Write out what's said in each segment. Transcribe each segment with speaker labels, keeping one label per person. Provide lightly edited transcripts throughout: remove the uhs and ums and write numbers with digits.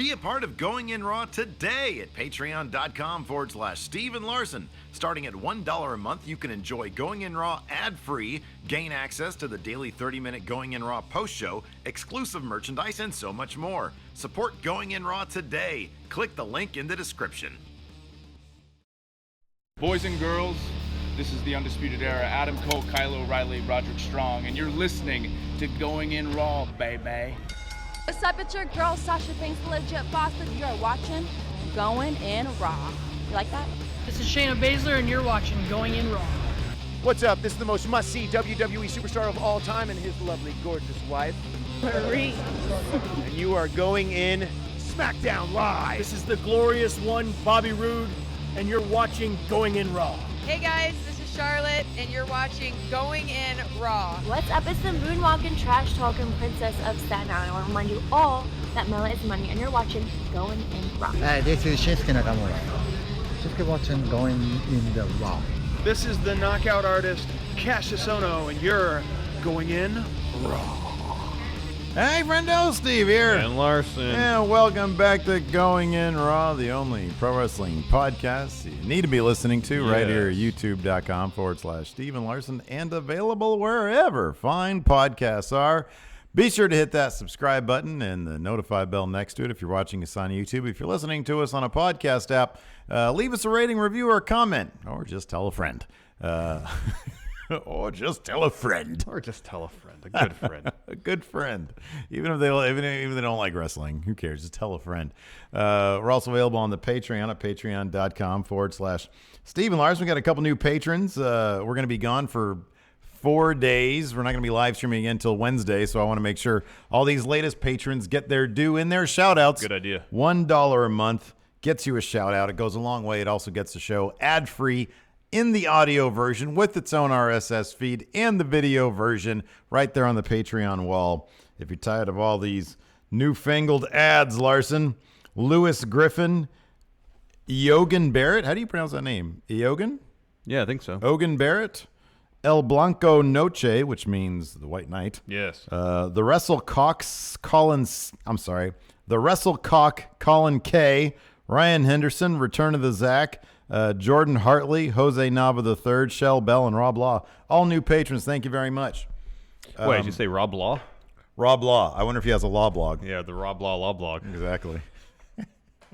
Speaker 1: Be a part of Going In Raw today at patreon.com/Steven Larson. Starting at $1 a month, you can enjoy Going In Raw ad-free, gain access to the daily 30-minute Going In Raw post show, exclusive merchandise, and so much more. Support Going In Raw today. Click the link in the description.
Speaker 2: Boys and girls, this is the Undisputed Era. Adam Cole, Kyle O'Reilly, Roderick Strong, and you're listening to Going In Raw, baby.
Speaker 3: What's up, it's your girl Sasha Banks, the legit boss, and you're watching Going In Raw. You like that?
Speaker 4: This is Shayna Baszler, and you're watching Going In Raw.
Speaker 5: What's up? This is the most must-see WWE superstar of all time and his lovely, gorgeous wife,
Speaker 3: Marie.
Speaker 5: and you are going in SmackDown Live.
Speaker 6: This is the glorious one, Bobby Roode, and you're watching Going In Raw.
Speaker 7: Hey guys, this is Charlotte, and you're watching Going In Raw.
Speaker 8: What's up? It's the moonwalking, trash talking princess of Staten Island. I want to remind you all that Mela is money, and you're watching Going In Raw.
Speaker 9: This is Shinsuke Nakamura. Shinsuke watching Going In the Raw.
Speaker 6: This is the knockout artist, Cassius Ohno, and you're going in Raw.
Speaker 10: Hey, friendo, Steve here.
Speaker 11: And Larson.
Speaker 10: And welcome back to Going In Raw, the only pro wrestling podcast you need to be listening to right here at youtube.com/Steven Larson, and available wherever fine podcasts are. Be sure to hit that subscribe button and the notify bell next to it if you're watching us on YouTube. If you're listening to us on a podcast app, leave us a rating, review, or comment, or just tell a friend. Or just tell a friend.
Speaker 11: Or just tell a friend. A good friend.
Speaker 10: A good friend. Even if they don't like wrestling, who cares? Just tell a friend. We're also available on the Patreon at patreon.com/Steven Larson. We got a couple new patrons. We're going to be gone for 4 days. We're not going to be live streaming again until Wednesday, so I want to make sure all these latest patrons get their due in their shout-outs.
Speaker 11: Good idea.
Speaker 10: $1 a month gets you a shout-out. It goes a long way. It also gets the show ad-free in the audio version with its own RSS feed and the video version right there on the Patreon wall. If you're tired of all these newfangled ads, Larson, Lewis Griffin, Eogan Barrett. How do you pronounce that name? Eogan?
Speaker 11: Yeah, I think so.
Speaker 10: Ogan Barrett. El Blanco Noche, which means the White Knight.
Speaker 11: Yes.
Speaker 10: The WrestleCock Colin K. Ryan Henderson, Return of the Zach. Jordan Hartley, Jose Nava III, Shell Bell, and Rob Law. All new patrons. Thank you very much.
Speaker 11: Wait, did you say Rob Law?
Speaker 10: Rob Law. I wonder if he has a law blog.
Speaker 11: Yeah, the Rob Law blog.
Speaker 10: Exactly.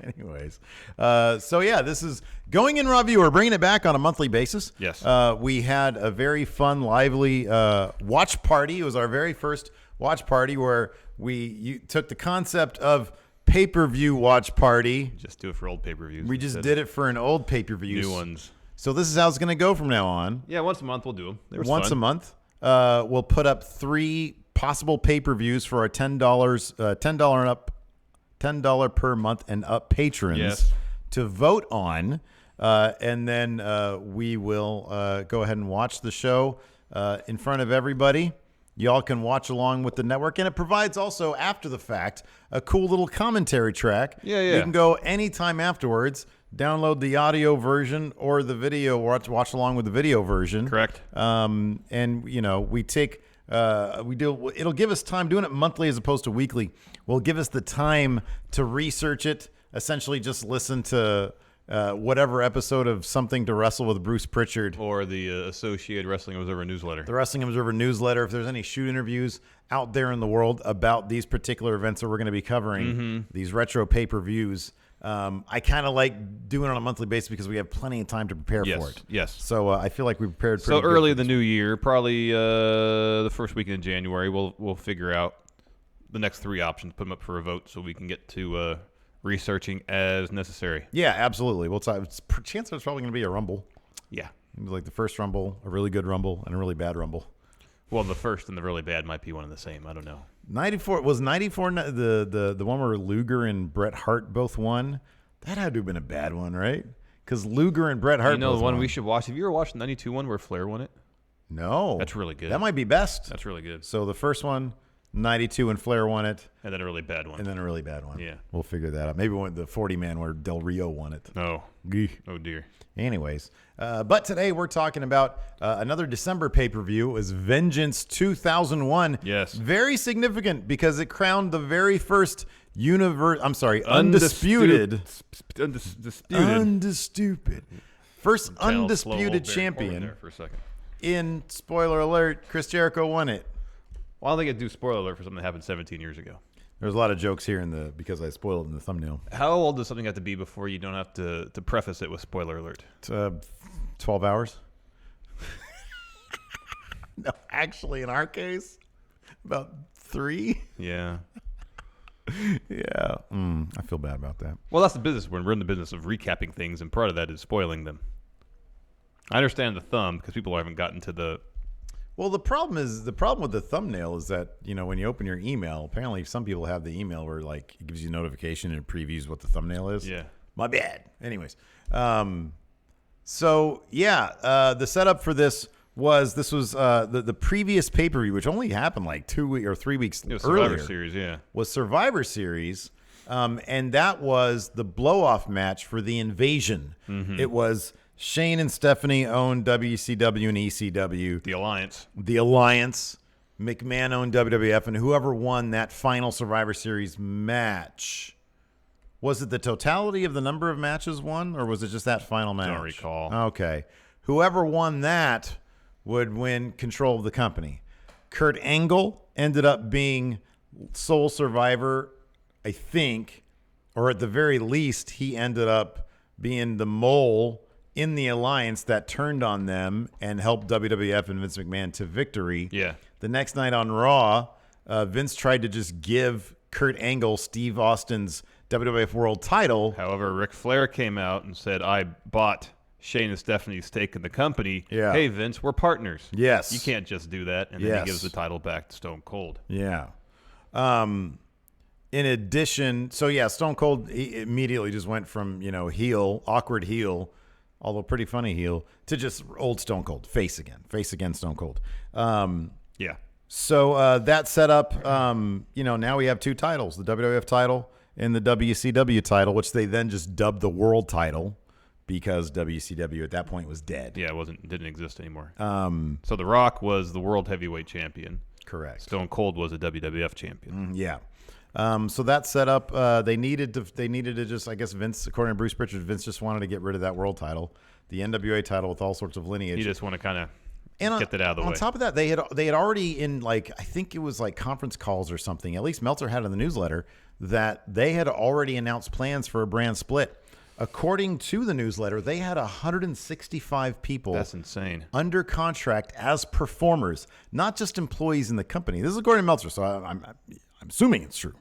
Speaker 10: Anyways. This is Going In Raw View. We're bringing it back on a monthly basis.
Speaker 11: Yes.
Speaker 10: We had a very fun, lively watch party. It was our very first watch party where we took the concept of pay-per-view watch party.
Speaker 11: Just do it for old pay-per-views.
Speaker 10: We just did it for an old pay-per-view.
Speaker 11: New ones.
Speaker 10: So this is how it's going to go from now on.
Speaker 11: Yeah, once a month we'll do them.
Speaker 10: Once a month. We'll put up 3 possible pay-per-views for our $10 and up, $10 per month and up patrons to vote on. And then we will go ahead and watch the show in front of everybody. Y'all can watch along with the network, and it provides also, after the fact, a cool little commentary track.
Speaker 11: Yeah.
Speaker 10: You can go anytime afterwards, download the audio version or the video, watch along with the video version.
Speaker 11: Correct.
Speaker 10: And we take, it'll give us time, doing it monthly as opposed to weekly, will give us the time to research it, essentially just listen to whatever episode of Something to Wrestle with Bruce Pritchard.
Speaker 11: Or the Associated Wrestling Observer newsletter.
Speaker 10: The Wrestling Observer newsletter. If there's any shoot interviews out there in the world about these particular events that we're going to be covering, these retro pay-per-views, I kind of like doing it on a monthly basis because we have plenty of time to prepare for it.
Speaker 11: Yes.
Speaker 10: So I feel like we prepared pretty
Speaker 11: So
Speaker 10: good
Speaker 11: early
Speaker 10: for
Speaker 11: the new year, probably the first weekend in January, we'll figure out the next 3 options, put them up for a vote so we can get to researching as necessary.
Speaker 10: Yeah, absolutely. Well, chances it's probably going to be a rumble.
Speaker 11: Yeah.
Speaker 10: Like the first rumble, a really good rumble, and a really bad rumble.
Speaker 11: Well, the first and the really bad might be one and the same. I don't know.
Speaker 10: 94 the one where Luger and Bret Hart both won. That had to have been a bad one, right? Because Luger and Bret Hart.
Speaker 11: The one
Speaker 10: won.
Speaker 11: we should watch. Have you ever watched the 92 one where Flair won it?
Speaker 10: No.
Speaker 11: That's really good.
Speaker 10: That might be best.
Speaker 11: That's really good.
Speaker 10: So the first one, 92, and Flair won it.
Speaker 11: And then a really bad one.
Speaker 10: And then a really bad one.
Speaker 11: Yeah.
Speaker 10: We'll figure that out. Maybe the 40-man where Del Rio won it.
Speaker 11: Oh.
Speaker 10: Gee.
Speaker 11: Oh, dear.
Speaker 10: Anyways, but today we're talking about another December pay-per-view. It was Vengeance 2001.
Speaker 11: Yes.
Speaker 10: Very significant because it crowned the very first undisputed.
Speaker 11: Undisputed.
Speaker 10: First
Speaker 11: Channel
Speaker 10: undisputed
Speaker 11: slow
Speaker 10: champion.
Speaker 11: there for a second.
Speaker 10: In spoiler alert, Chris Jericho won it.
Speaker 11: Why don't they do spoiler alert for something that happened 17 years ago?
Speaker 10: There's a lot of jokes here because I spoiled it in the thumbnail.
Speaker 11: How old does something have to be before you don't have to preface it with spoiler alert?
Speaker 10: 12 hours. No, actually, in our case, about 3.
Speaker 11: Yeah.
Speaker 10: Yeah. I feel bad about that.
Speaker 11: Well, that's the business. We're in the business of recapping things, and part of that is spoiling them. I understand the thumb because people haven't gotten to the...
Speaker 10: Well, the problem with the thumbnail is that, when you open your email, apparently some people have the email where like it gives you a notification and it previews what the thumbnail is.
Speaker 11: Yeah.
Speaker 10: My bad. Anyways. The setup for this was the previous pay-per-view, which only happened like 2 or 3 weeks earlier.
Speaker 11: Survivor Series, yeah.
Speaker 10: Was Survivor Series. And that was the blow-off match for the Invasion. Mm-hmm. It was Shane and Stephanie owned WCW and ECW.
Speaker 11: The Alliance.
Speaker 10: McMahon owned WWF, and whoever won that final Survivor Series match, was it the totality of the number of matches won, or was it just that final match?
Speaker 11: Don't recall.
Speaker 10: Okay. Whoever won that would win control of the company. Kurt Angle ended up being sole survivor, I think, or at the very least, he ended up being the mole in the alliance that turned on them and helped WWF and Vince McMahon to victory.
Speaker 11: Yeah.
Speaker 10: The next night on Raw, Vince tried to just give Kurt Angle Steve Austin's WWF World title.
Speaker 11: However, Ric Flair came out and said, I bought Shane and Stephanie's stake in the company.
Speaker 10: Yeah.
Speaker 11: Hey, Vince, we're partners.
Speaker 10: Yes.
Speaker 11: You can't just do that. And then he gives the title back to Stone Cold.
Speaker 10: Yeah. In addition, Stone Cold he immediately just went from, heel, awkward heel, although pretty funny heel, to just old Stone Cold, face again Stone Cold.
Speaker 11: Yeah.
Speaker 10: So that set up, now we have 2 titles, the WWF title and the WCW title, which they then just dubbed the world title because WCW at that point was dead.
Speaker 11: Yeah, didn't exist anymore. So The Rock was the world heavyweight champion.
Speaker 10: Correct.
Speaker 11: Stone Cold was a WWF champion.
Speaker 10: Yeah. So that set up, they needed to just, I guess Vince, according to Bruce Pritchard, Vince just wanted to get rid of that world title, the NWA title with all sorts of lineage.
Speaker 11: You just want to kind of get that out of the way.
Speaker 10: On top of that, they had already in I think it was like conference calls or something, at least Meltzer had in the newsletter, that they had already announced plans for a brand split. According to the newsletter, they had 165 people.
Speaker 11: That's insane.
Speaker 10: Under contract as performers, not just employees in the company. This is according to Meltzer, so I'm assuming it's true.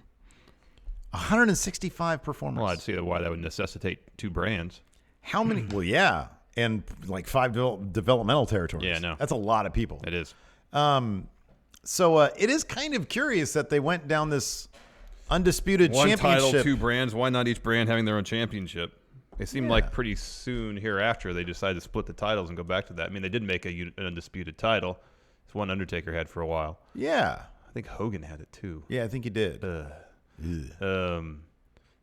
Speaker 10: 165 performers.
Speaker 11: Well, I'd see why that would necessitate 2 brands.
Speaker 10: How many? Well, yeah. And like 5 developmental territories.
Speaker 11: Yeah, no.
Speaker 10: That's a lot of people.
Speaker 11: It is.
Speaker 10: So it is kind of curious that they went down this undisputed championship.
Speaker 11: One title, 2 brands. Why not each brand having their own championship? It seemed like pretty soon hereafter they decided to split the titles and go back to that. I mean, they did make an undisputed title. It's one Undertaker had for a while.
Speaker 10: Yeah.
Speaker 11: I think Hogan had it too.
Speaker 10: Yeah, I think he did.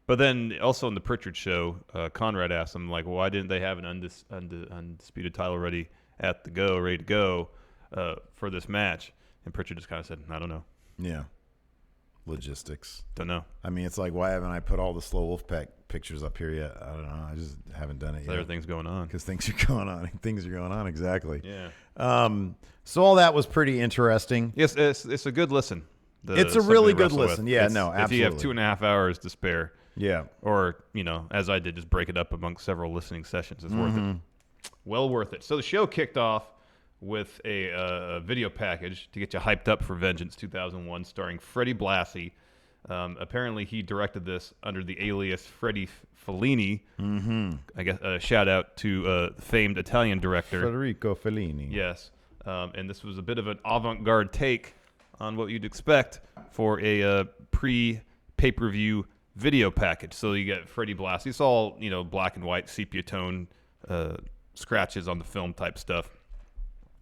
Speaker 11: But then also in the Pritchard show, Conrad asked him, why didn't they have an undisputed title ready to go for this match? And Pritchard just kind of said, I don't know.
Speaker 10: Yeah. Logistics.
Speaker 11: Don't know.
Speaker 10: I mean, it's like, why haven't I put all the Slow Wolfpack pictures up here yet? I don't know. I just haven't done it yet.
Speaker 11: Everything's going on.
Speaker 10: Because things are going on. Things are going on, exactly.
Speaker 11: Yeah.
Speaker 10: So all that was pretty interesting.
Speaker 11: Yes, it's a good listen.
Speaker 10: It's a really good listen. Yeah, absolutely.
Speaker 11: If you have 2.5 hours to spare.
Speaker 10: Yeah.
Speaker 11: Or, as I did, just break it up amongst several listening sessions. It's worth it. Well worth it. So the show kicked off with a video package to get you hyped up for Vengeance 2001, starring Freddie Blassie. Apparently, he directed this under the alias Freddie Fellini. Mm-hmm. I guess a shout out to the famed Italian director
Speaker 10: Federico Fellini.
Speaker 11: Yes, and this was a bit of an avant-garde take on what you'd expect for a pre-pay-per-view video package. So you get Freddie Blassie. It's all black and white, sepia tone scratches on the film type stuff.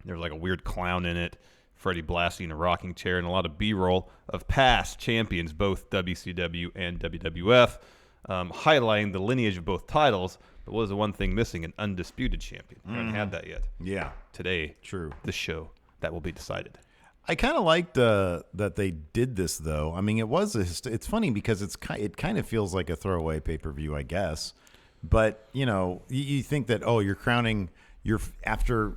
Speaker 11: There's like a weird clown in it, Freddie Blassie in a rocking chair, and a lot of B-roll of past champions, both WCW and WWF, highlighting the lineage of both titles. But what was the one thing missing? An undisputed champion. We haven't had that yet.
Speaker 10: Yeah.
Speaker 11: Today,
Speaker 10: true.
Speaker 11: This show, that will be decided.
Speaker 10: I kind of liked that they did this, though. I mean, it's funny because it kind of feels like a throwaway pay-per-view, I guess. But, you think that, you're crowning, after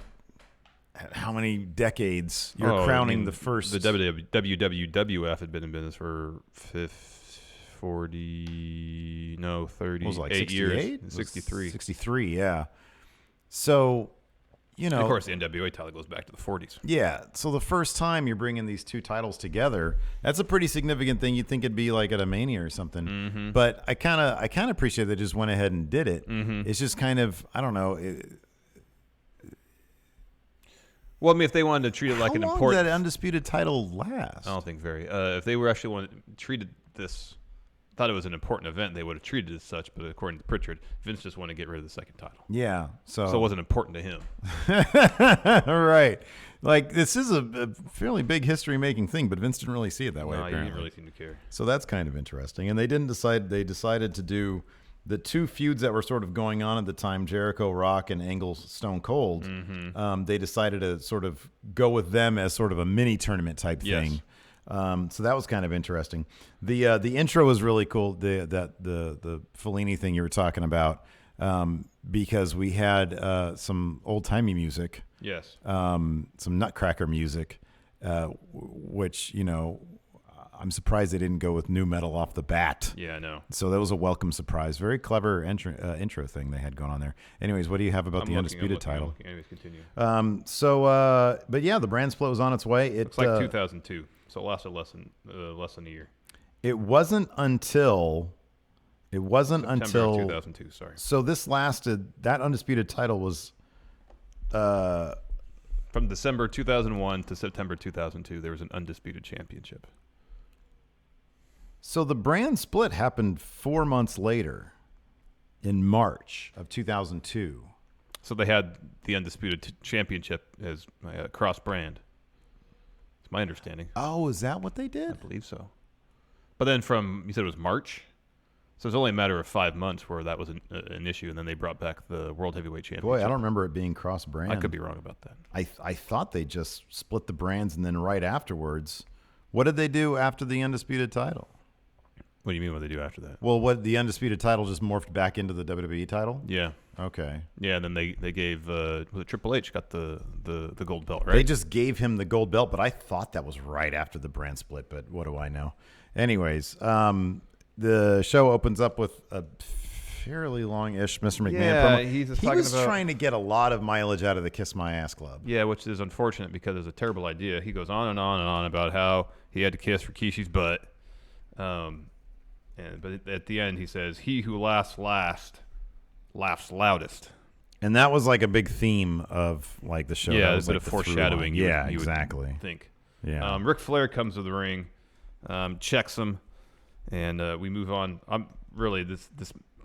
Speaker 10: how many decades, you're crowning the first.
Speaker 11: The WWF had been in business for 38 years. 63.
Speaker 10: 63, yeah. So,
Speaker 11: And of course, the NWA title goes back to the 40s.
Speaker 10: Yeah. So the first time you're bringing these two titles together, that's a pretty significant thing. You'd think it'd be like at a Mania or something.
Speaker 11: Mm-hmm.
Speaker 10: But I kind of appreciate they just went ahead and did it.
Speaker 11: Mm-hmm.
Speaker 10: It's just kind of, I don't know.
Speaker 11: Well, I mean, if they wanted to treat it like an important,
Speaker 10: how long did that undisputed title last?
Speaker 11: I don't think very. If they were actually treated this, thought it was an important event, they would have treated it as such. But according to Pritchard, Vince just wanted to get rid of the second title.
Speaker 10: Yeah, so
Speaker 11: it wasn't important to him.
Speaker 10: Right. Like, this is a fairly big history-making thing, but Vince didn't really see it that way.
Speaker 11: No,
Speaker 10: apparently.
Speaker 11: He didn't really seem to care.
Speaker 10: So that's kind of interesting. And they decided to do the two feuds that were sort of going on at the time, Jericho, Rock, and Angle, Stone Cold.
Speaker 11: Mm-hmm.
Speaker 10: They decided to sort of go with them as sort of a mini tournament type thing. So that was kind of interesting. The intro was really cool. The Fellini thing you were talking about, because we had some old timey music.
Speaker 11: Yes.
Speaker 10: Some Nutcracker music, which I'm surprised they didn't go with new metal off the bat.
Speaker 11: Yeah, I know.
Speaker 10: So that was a welcome surprise. Very clever intro thing they had going on there. Anyways, what do you have about the undisputed title?
Speaker 11: Anyways, continue.
Speaker 10: But yeah, the brand split was on its way.
Speaker 11: It's like 2002. So it lasted less than a year.
Speaker 10: It wasn't until
Speaker 11: September 2002. Sorry.
Speaker 10: So this lasted. That undisputed title was
Speaker 11: from December 2001 to September 2002. There was an undisputed championship.
Speaker 10: So the brand split happened 4 months later, in March of 2002.
Speaker 11: So they had the undisputed championship as cross brand. It's my understanding.
Speaker 10: Oh, is that what they did?
Speaker 11: I believe so. But then you said it was March? So it's only a matter of 5 months where that was an issue, and then they brought back the World Heavyweight Championship.
Speaker 10: Boy, I don't remember it being cross-brand.
Speaker 11: I could be wrong about that.
Speaker 10: I thought they just split the brands, and then right afterwards, what did they do after the undisputed title?
Speaker 11: What do you mean what they do after that?
Speaker 10: Well, what the undisputed title just morphed back into the WWE title?
Speaker 11: Yeah.
Speaker 10: Okay.
Speaker 11: Yeah, and then they gave Triple H got the gold belt, right?
Speaker 10: They just gave him the gold belt, but I thought that was right after the brand split, but what do I know? Anyways, the show opens up with a fairly long-ish Mr. McMahon promo.
Speaker 11: He
Speaker 10: was trying to get a lot of mileage out of the Kiss My Ass Club.
Speaker 11: Yeah, which is unfortunate because it's a terrible idea. He goes on and on and on about how he had to kiss Rikishi's butt. But at the end, he says, "He who laughs last laughs loudest."
Speaker 10: And that was like a big theme of like the show.
Speaker 11: Yeah,
Speaker 10: that was
Speaker 11: a bit
Speaker 10: like
Speaker 11: of foreshadowing.
Speaker 10: Yeah,
Speaker 11: you
Speaker 10: exactly.
Speaker 11: Would think.
Speaker 10: Yeah.
Speaker 11: Ric Flair comes to the ring, checks him, and we move on. Really, this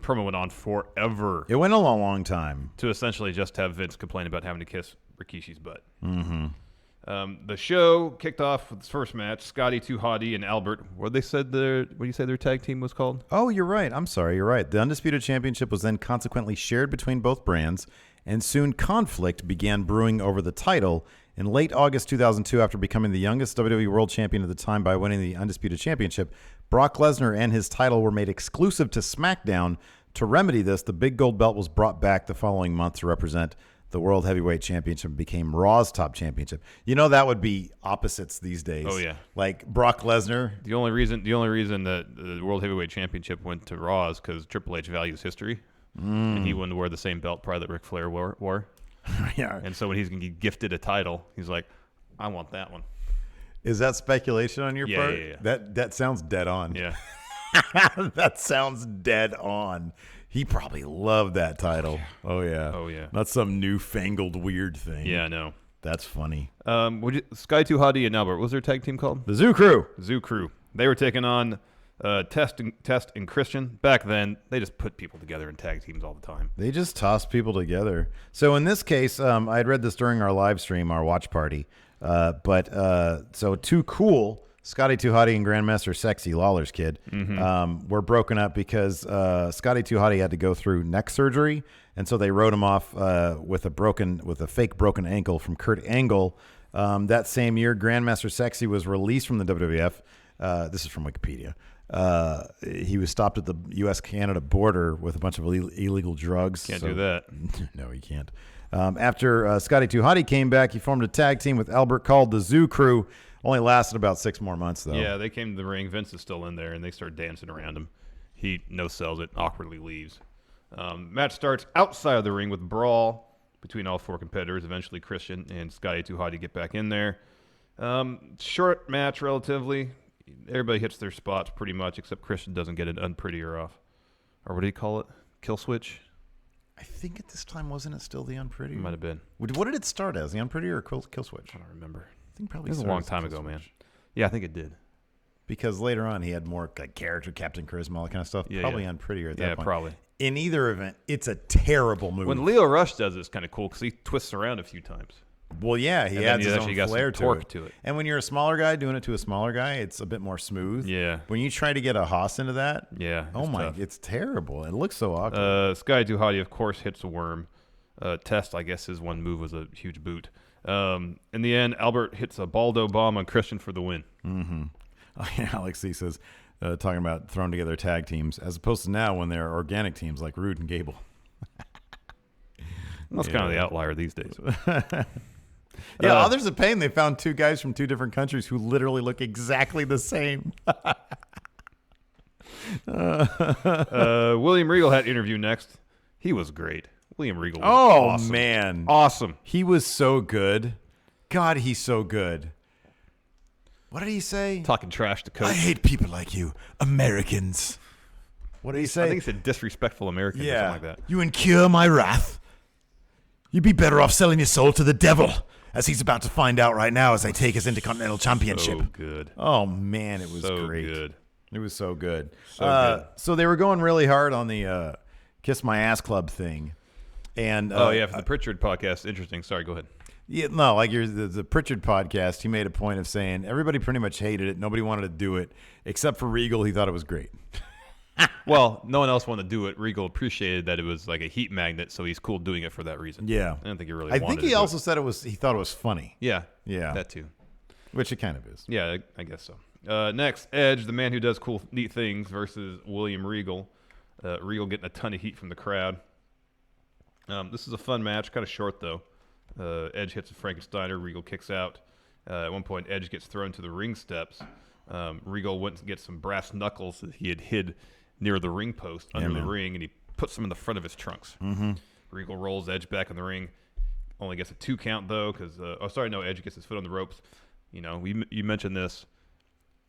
Speaker 11: promo went on forever.
Speaker 10: It went a long time.
Speaker 11: To essentially just have Vince complain about having to kiss Rikishi's butt.
Speaker 10: Mm-hmm.
Speaker 11: The show kicked off with its first match, Scotty 2 Hotty and Albert. What do you say their tag team was called?
Speaker 10: Oh, you're right. I'm sorry. You're right. The Undisputed Championship was then consequently shared between both brands, and soon conflict began brewing over the title. In late August 2002, after becoming the youngest WWE World Champion at the time by winning the Undisputed Championship, Brock Lesnar and his title were made exclusive to SmackDown. To remedy this, the big gold belt was brought back the following month to represent the World Heavyweight Championship and became Raw's top championship. You know, that would be opposites these days.
Speaker 11: Oh, yeah.
Speaker 10: Like Brock Lesnar.
Speaker 11: The only reason that the World Heavyweight Championship went to Raw is because Triple H values history. And he wouldn't wear the same belt probably that Ric Flair wore.
Speaker 10: Yeah.
Speaker 11: And so when he's going to get gifted a title, he's like, I want that one.
Speaker 10: Is that speculation on your part?
Speaker 11: Yeah.
Speaker 10: That sounds dead on.
Speaker 11: Yeah.
Speaker 10: That sounds dead on. He probably loved that title. Oh, yeah. Not some newfangled weird thing.
Speaker 11: Yeah, I know.
Speaker 10: That's funny.
Speaker 11: Sky 2 Hotty and Albert, what was their tag team called?
Speaker 10: The Zoo Crew.
Speaker 11: Zoo Crew. They were taking on Test and Christian. Back then, they just put people together in tag teams all the time.
Speaker 10: They just tossed people together. So in this case, I had read this during our live stream, our watch party. So Too Cool, Scotty 2 Hotty and Grandmaster Sexy, Lawler's kid, were broken up because Scotty 2 Hotty had to go through neck surgery, and so they wrote him off with a fake broken ankle from Kurt Angle. That same year, Grandmaster Sexy was released from the WWF. This is from Wikipedia. He was stopped at the U.S.-Canada border with a bunch of illegal drugs.
Speaker 11: Can't do that.
Speaker 10: No, he can't. After Scotty 2 Hotty came back, he formed a tag team with Albert called the Zoo Crew. Only lasted about 6 more months, though.
Speaker 11: Yeah, they came to the ring. Vince is still in there, and they start dancing around him. He no-sells it, awkwardly leaves. Match starts outside of the ring with brawl between all 4 competitors. Eventually, Christian and Scotty 2 Hotty get back in there. Short match, relatively. Everybody hits their spots pretty much, except Christian doesn't get it unprettier off. Or what do you call it? Kill switch?
Speaker 10: I think at this time, wasn't it still the Unprettier?
Speaker 11: It might have been.
Speaker 10: What did it start as? The Unprettier or Kill Switch?
Speaker 11: I don't remember.
Speaker 10: I think probably
Speaker 11: it was a long time ago, man. Yeah, I think it did.
Speaker 10: Because later on, he had more like character, Captain Charisma, all that kind of stuff.
Speaker 11: Yeah,
Speaker 10: probably Unprettier at that point.
Speaker 11: Yeah, probably.
Speaker 10: In either event, it's a terrible move.
Speaker 11: When Leo Rush does it, it's kind of cool because he twists around a few times.
Speaker 10: Well, yeah, he adds his own flair
Speaker 11: to it.
Speaker 10: And when you're a smaller guy doing it to a smaller guy, it's a bit more smooth.
Speaker 11: Yeah.
Speaker 10: When you try to get a Haas into that,
Speaker 11: tough.
Speaker 10: It's terrible. It looks so awkward.
Speaker 11: Sky Duhati, of course, hits a worm. Test, I guess his one move was a huge boot. In the end, Albert hits a Baldo bomb on Christian for the win.
Speaker 10: Mm-hmm. Alex C says, talking about throwing together tag teams, as opposed to now when they're organic teams like Rude and Gable.
Speaker 11: That's kind of the outlier these days.
Speaker 10: Others of pain. They found 2 guys from 2 different countries who literally look exactly the same.
Speaker 11: William Regal had interview next. He was great. William Regal was awesome.
Speaker 10: Man.
Speaker 11: Awesome.
Speaker 10: He was so good. God, he's so good. What did he say?
Speaker 11: Talking trash to Coach.
Speaker 10: I hate people like you, Americans. What did he say?
Speaker 11: I think he said disrespectful Americans or something like that.
Speaker 10: You incur my wrath. You'd be better off selling your soul to the devil, as he's about to find out right now as they take his Intercontinental Championship.
Speaker 11: So good.
Speaker 10: Oh, man, it was
Speaker 11: so
Speaker 10: great.
Speaker 11: Good.
Speaker 10: It was so good.
Speaker 11: So good.
Speaker 10: So they were going really hard on the Kiss My Ass Club thing. And
Speaker 11: for the Pritchard podcast. Interesting. Sorry, go ahead.
Speaker 10: Yeah, no, like the Pritchard podcast, he made a point of saying everybody pretty much hated it. Nobody wanted to do it, except for Regal. He thought it was great.
Speaker 11: Well, no one else wanted to do it. Regal appreciated that it was like a heat magnet, so he's cool doing it for that reason.
Speaker 10: Yeah.
Speaker 11: I don't think he really
Speaker 10: I
Speaker 11: wanted
Speaker 10: think
Speaker 11: to
Speaker 10: he
Speaker 11: do
Speaker 10: also
Speaker 11: it.
Speaker 10: said he thought it was funny.
Speaker 11: Yeah.
Speaker 10: Yeah.
Speaker 11: That too.
Speaker 10: Which it kind of is.
Speaker 11: Yeah, I guess so. Next, Edge, the man who does cool, neat things, versus William Regal. Regal getting a ton of heat from the crowd. This is a fun match, kind of short though. Edge hits a Frankensteiner. Regal kicks out. At one point, Edge gets thrown to the ring steps. Regal went to get some brass knuckles that he had hid near the ring post under the ring, and he puts them in the front of his trunks.
Speaker 10: Mm-hmm.
Speaker 11: Regal rolls Edge back in the ring. Only gets a 2 count though, because Edge gets his foot on the ropes. You know, you mentioned this.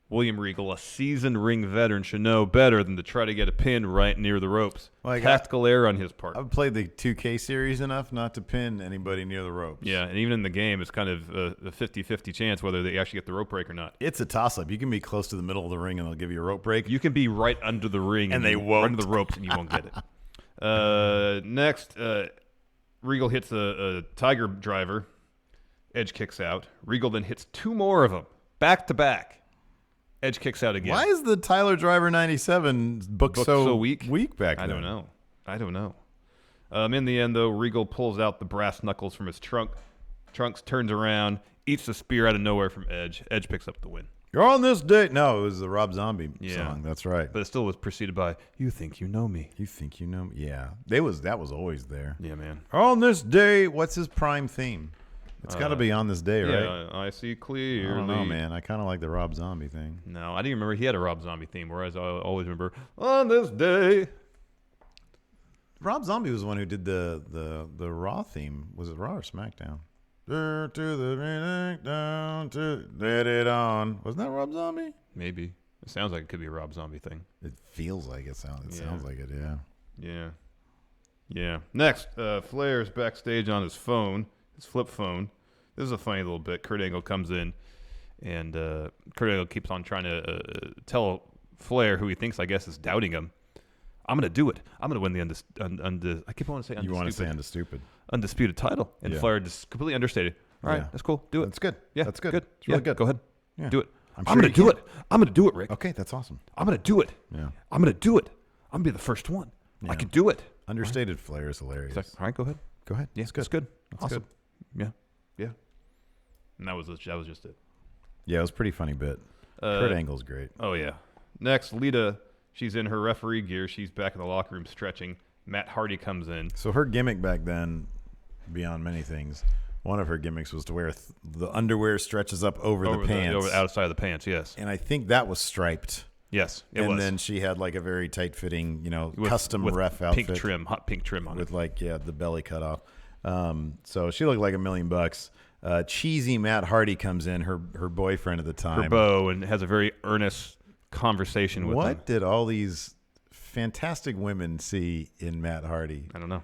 Speaker 11: William Regal, a seasoned ring veteran, should know better than to try to get a pin right near the ropes. Tactical error on his part.
Speaker 10: I've played the 2K series enough not to pin anybody near the ropes.
Speaker 11: Yeah, and even in the game, it's kind of a 50-50 chance whether they actually get the rope break or not.
Speaker 10: It's a toss-up. You can be close to the middle of the ring and they'll give you a rope break.
Speaker 11: You can be right under the ring
Speaker 10: and they won't.
Speaker 11: Right under the ropes and you won't get it. Next, Regal hits a Tiger driver. Edge kicks out. Regal then hits 2 more of them, back to back. Edge kicks out again.
Speaker 10: Why is the Tyler Driver 97 book so
Speaker 11: weak?
Speaker 10: Back then?
Speaker 11: I don't know. In the end, though, Regal pulls out the brass knuckles from his trunks, turns around, eats the spear out of nowhere from Edge. Edge picks up the win.
Speaker 10: You're on this date. No, it was the Rob Zombie song. That's right.
Speaker 11: But it still was preceded by, you think you know me.
Speaker 10: You think you know me. Yeah. That was always there.
Speaker 11: Yeah, man.
Speaker 10: On this day, what's his prime theme? It's got to be On This Day, right?
Speaker 11: Yeah, I see clearly.
Speaker 10: I don't know, man. I kind of like the Rob Zombie thing.
Speaker 11: No, I didn't remember he had a Rob Zombie theme, whereas I always remember, On This Day.
Speaker 10: Rob Zombie was the one who did the Raw theme. Was it Raw or SmackDown? To the minute, down to let it on. Wasn't that Rob Zombie?
Speaker 11: Maybe. It sounds like it could be a Rob Zombie thing.
Speaker 10: It feels like it. Sounds like it, yeah.
Speaker 11: Yeah. Next, Flair's backstage on his phone, his flip phone. This is a funny little bit. Kurt Angle comes in, and Kurt Angle keeps on trying to tell Flair, who he thinks, I guess, is doubting him, I'm going to do it. I'm going to win the I keep wanting to say undisputed.
Speaker 10: You want to say undisputed.
Speaker 11: Undisputed title. And Flair just completely understated. All right, that's cool. Do it.
Speaker 10: That's good.
Speaker 11: Yeah,
Speaker 10: that's good.
Speaker 11: Good.
Speaker 10: It's really good.
Speaker 11: Go ahead.
Speaker 10: Yeah.
Speaker 11: Do it.
Speaker 10: I'm
Speaker 11: going to do it. I'm going to do it, Rick.
Speaker 10: Okay, that's awesome.
Speaker 11: I'm going to do it.
Speaker 10: Yeah.
Speaker 11: I'm going to do it. I'm going to be the first one.
Speaker 10: Yeah.
Speaker 11: I can do it.
Speaker 10: Understated Flair is hilarious.
Speaker 11: All right, go ahead.
Speaker 10: Go ahead.
Speaker 11: Yeah,
Speaker 10: it's good.
Speaker 11: It's good.
Speaker 10: That's
Speaker 11: awesome.
Speaker 10: good.
Speaker 11: Yeah. And that was just it.
Speaker 10: Yeah, it was a pretty funny bit. Kurt Angle's great.
Speaker 11: Oh, yeah. Next, Lita, she's in her referee gear. She's back in the locker room stretching. Matt Hardy comes in.
Speaker 10: So her gimmick back then, beyond many things, one of her gimmicks was to wear the underwear stretches up over the pants.
Speaker 11: Over the outside of the pants, yes.
Speaker 10: And I think that was striped.
Speaker 11: Yes, it was.
Speaker 10: And then she had like a very tight-fitting, custom ref
Speaker 11: pink
Speaker 10: outfit.
Speaker 11: trim, hot pink trim on
Speaker 10: with
Speaker 11: it.
Speaker 10: the belly cut off. So she looked like $1 million. Cheesy Matt Hardy comes in, her boyfriend at the time.
Speaker 11: Her beau, and has a very earnest conversation with him.
Speaker 10: What did all these fantastic women see in Matt Hardy?
Speaker 11: I don't know.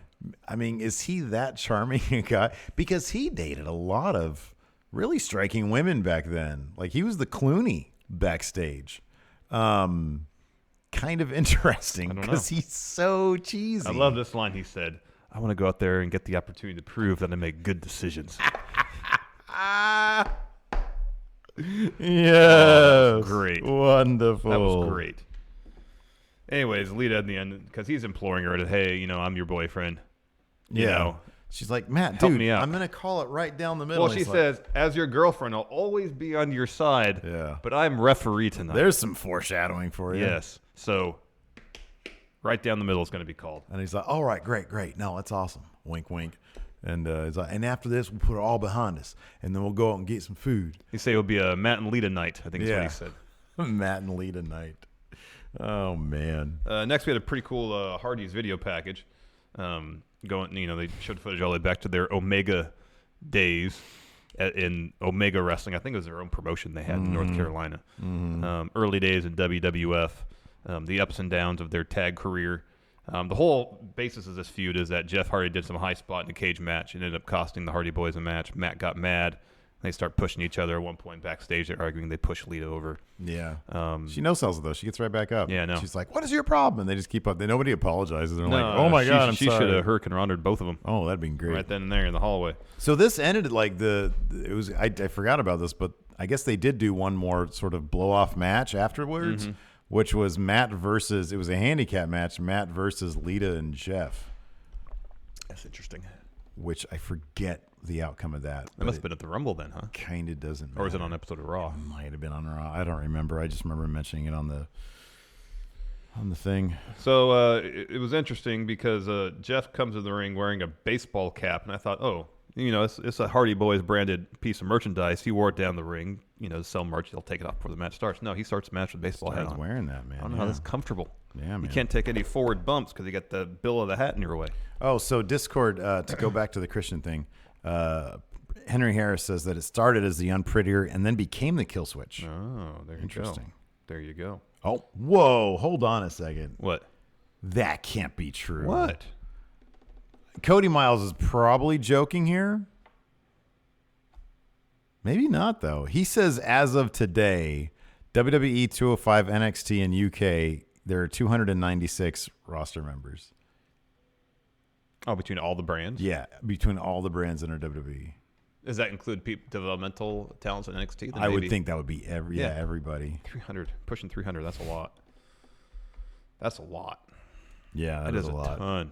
Speaker 10: I mean, is he that charming a guy? Because he dated a lot of really striking women back then. Like, he was the Clooney backstage. Kind of interesting because he's so cheesy.
Speaker 11: I love this line he said. I want to go out there and get the opportunity to prove that I make good decisions.
Speaker 10: Yes.
Speaker 11: Great.
Speaker 10: Wonderful.
Speaker 11: That was great. Anyways, Lita in the end, because he's imploring her to, hey, I'm your boyfriend. You know,
Speaker 10: she's like, Matt,
Speaker 11: help
Speaker 10: dude,
Speaker 11: me out.
Speaker 10: I'm going to call it right down the middle.
Speaker 11: Well, she says, as your girlfriend, I'll always be on your side.
Speaker 10: Yeah.
Speaker 11: But I'm referee tonight.
Speaker 10: There's some foreshadowing for you.
Speaker 11: Yes. So, right down the middle is going to be called.
Speaker 10: And he's like, all right, great. No, that's awesome. Wink, wink. And he's like, and after this, we'll put it all behind us. And then we'll go out and get some food.
Speaker 11: He say it'll be a Matt and Lita night, I think is what he said.
Speaker 10: Matt and Lita night. Oh, man.
Speaker 11: Next, we had a pretty cool Hardy's video package. They showed footage all the way back to their Omega days in Omega Wrestling. I think it was their own promotion they had in North Carolina. Early days in WWF, the ups and downs of their tag career. The whole basis of this feud is that Jeff Hardy did some high spot in a cage match and ended up costing the Hardy Boys a match. Matt got mad. They start pushing each other. At one point backstage, they're arguing. They push Lita over.
Speaker 10: Yeah. She no-sells it, though. She gets right back up.
Speaker 11: Yeah, no.
Speaker 10: She's like, what is your problem? And they just keep up. Nobody apologizes. They're like, oh, my God, I'm
Speaker 11: she
Speaker 10: sorry.
Speaker 11: She should have hurricane rounded both of them.
Speaker 10: Oh, that'd been great.
Speaker 11: Right then and there in the hallway.
Speaker 10: So this ended like I forgot about this, but I guess they did do one more sort of blow-off match afterwards, which was Matt versus, it was a handicap match, Matt versus Lita and Jeff.
Speaker 11: That's interesting.
Speaker 10: Which I forget the outcome of that.
Speaker 11: It must have been at the Rumble then, huh?
Speaker 10: Kind of doesn't matter.
Speaker 11: Or was it on an episode of Raw?
Speaker 10: It might have been on Raw. I don't remember. I just remember mentioning it on the thing.
Speaker 11: So it was interesting because Jeff comes to the ring wearing a baseball cap, and I thought, it's a Hardy Boys branded piece of merchandise. He wore it down the ring, to sell merch. They'll take it off before the match starts. No, he starts the match with a baseball hat on.
Speaker 10: Wearing that, man.
Speaker 11: I don't know how that's comfortable.
Speaker 10: Yeah, man.
Speaker 11: You can't take any forward bumps because you got the bill of the hat in your way.
Speaker 10: Oh, so Discord, to go back to the Christian thing, Henry Harris says that it started as the Unprettier and then became the Kill Switch.
Speaker 11: Oh, there you
Speaker 10: Interesting.
Speaker 11: go. There you go.
Speaker 10: Oh, whoa, hold on a second.
Speaker 11: What?
Speaker 10: That can't be true.
Speaker 11: What?
Speaker 10: Cody Miles is probably joking here. Maybe not, though. He says as of today, WWE 205 NXT in UK, there are 296 roster members.
Speaker 11: Oh, between all the brands?
Speaker 10: Yeah, between all the brands in our WWE.
Speaker 11: Does that include developmental talents in NXT?
Speaker 10: I would think that would be everybody.
Speaker 11: 300. Pushing 300. That's a lot. That's a lot.
Speaker 10: Yeah, that is a lot.
Speaker 11: Ton.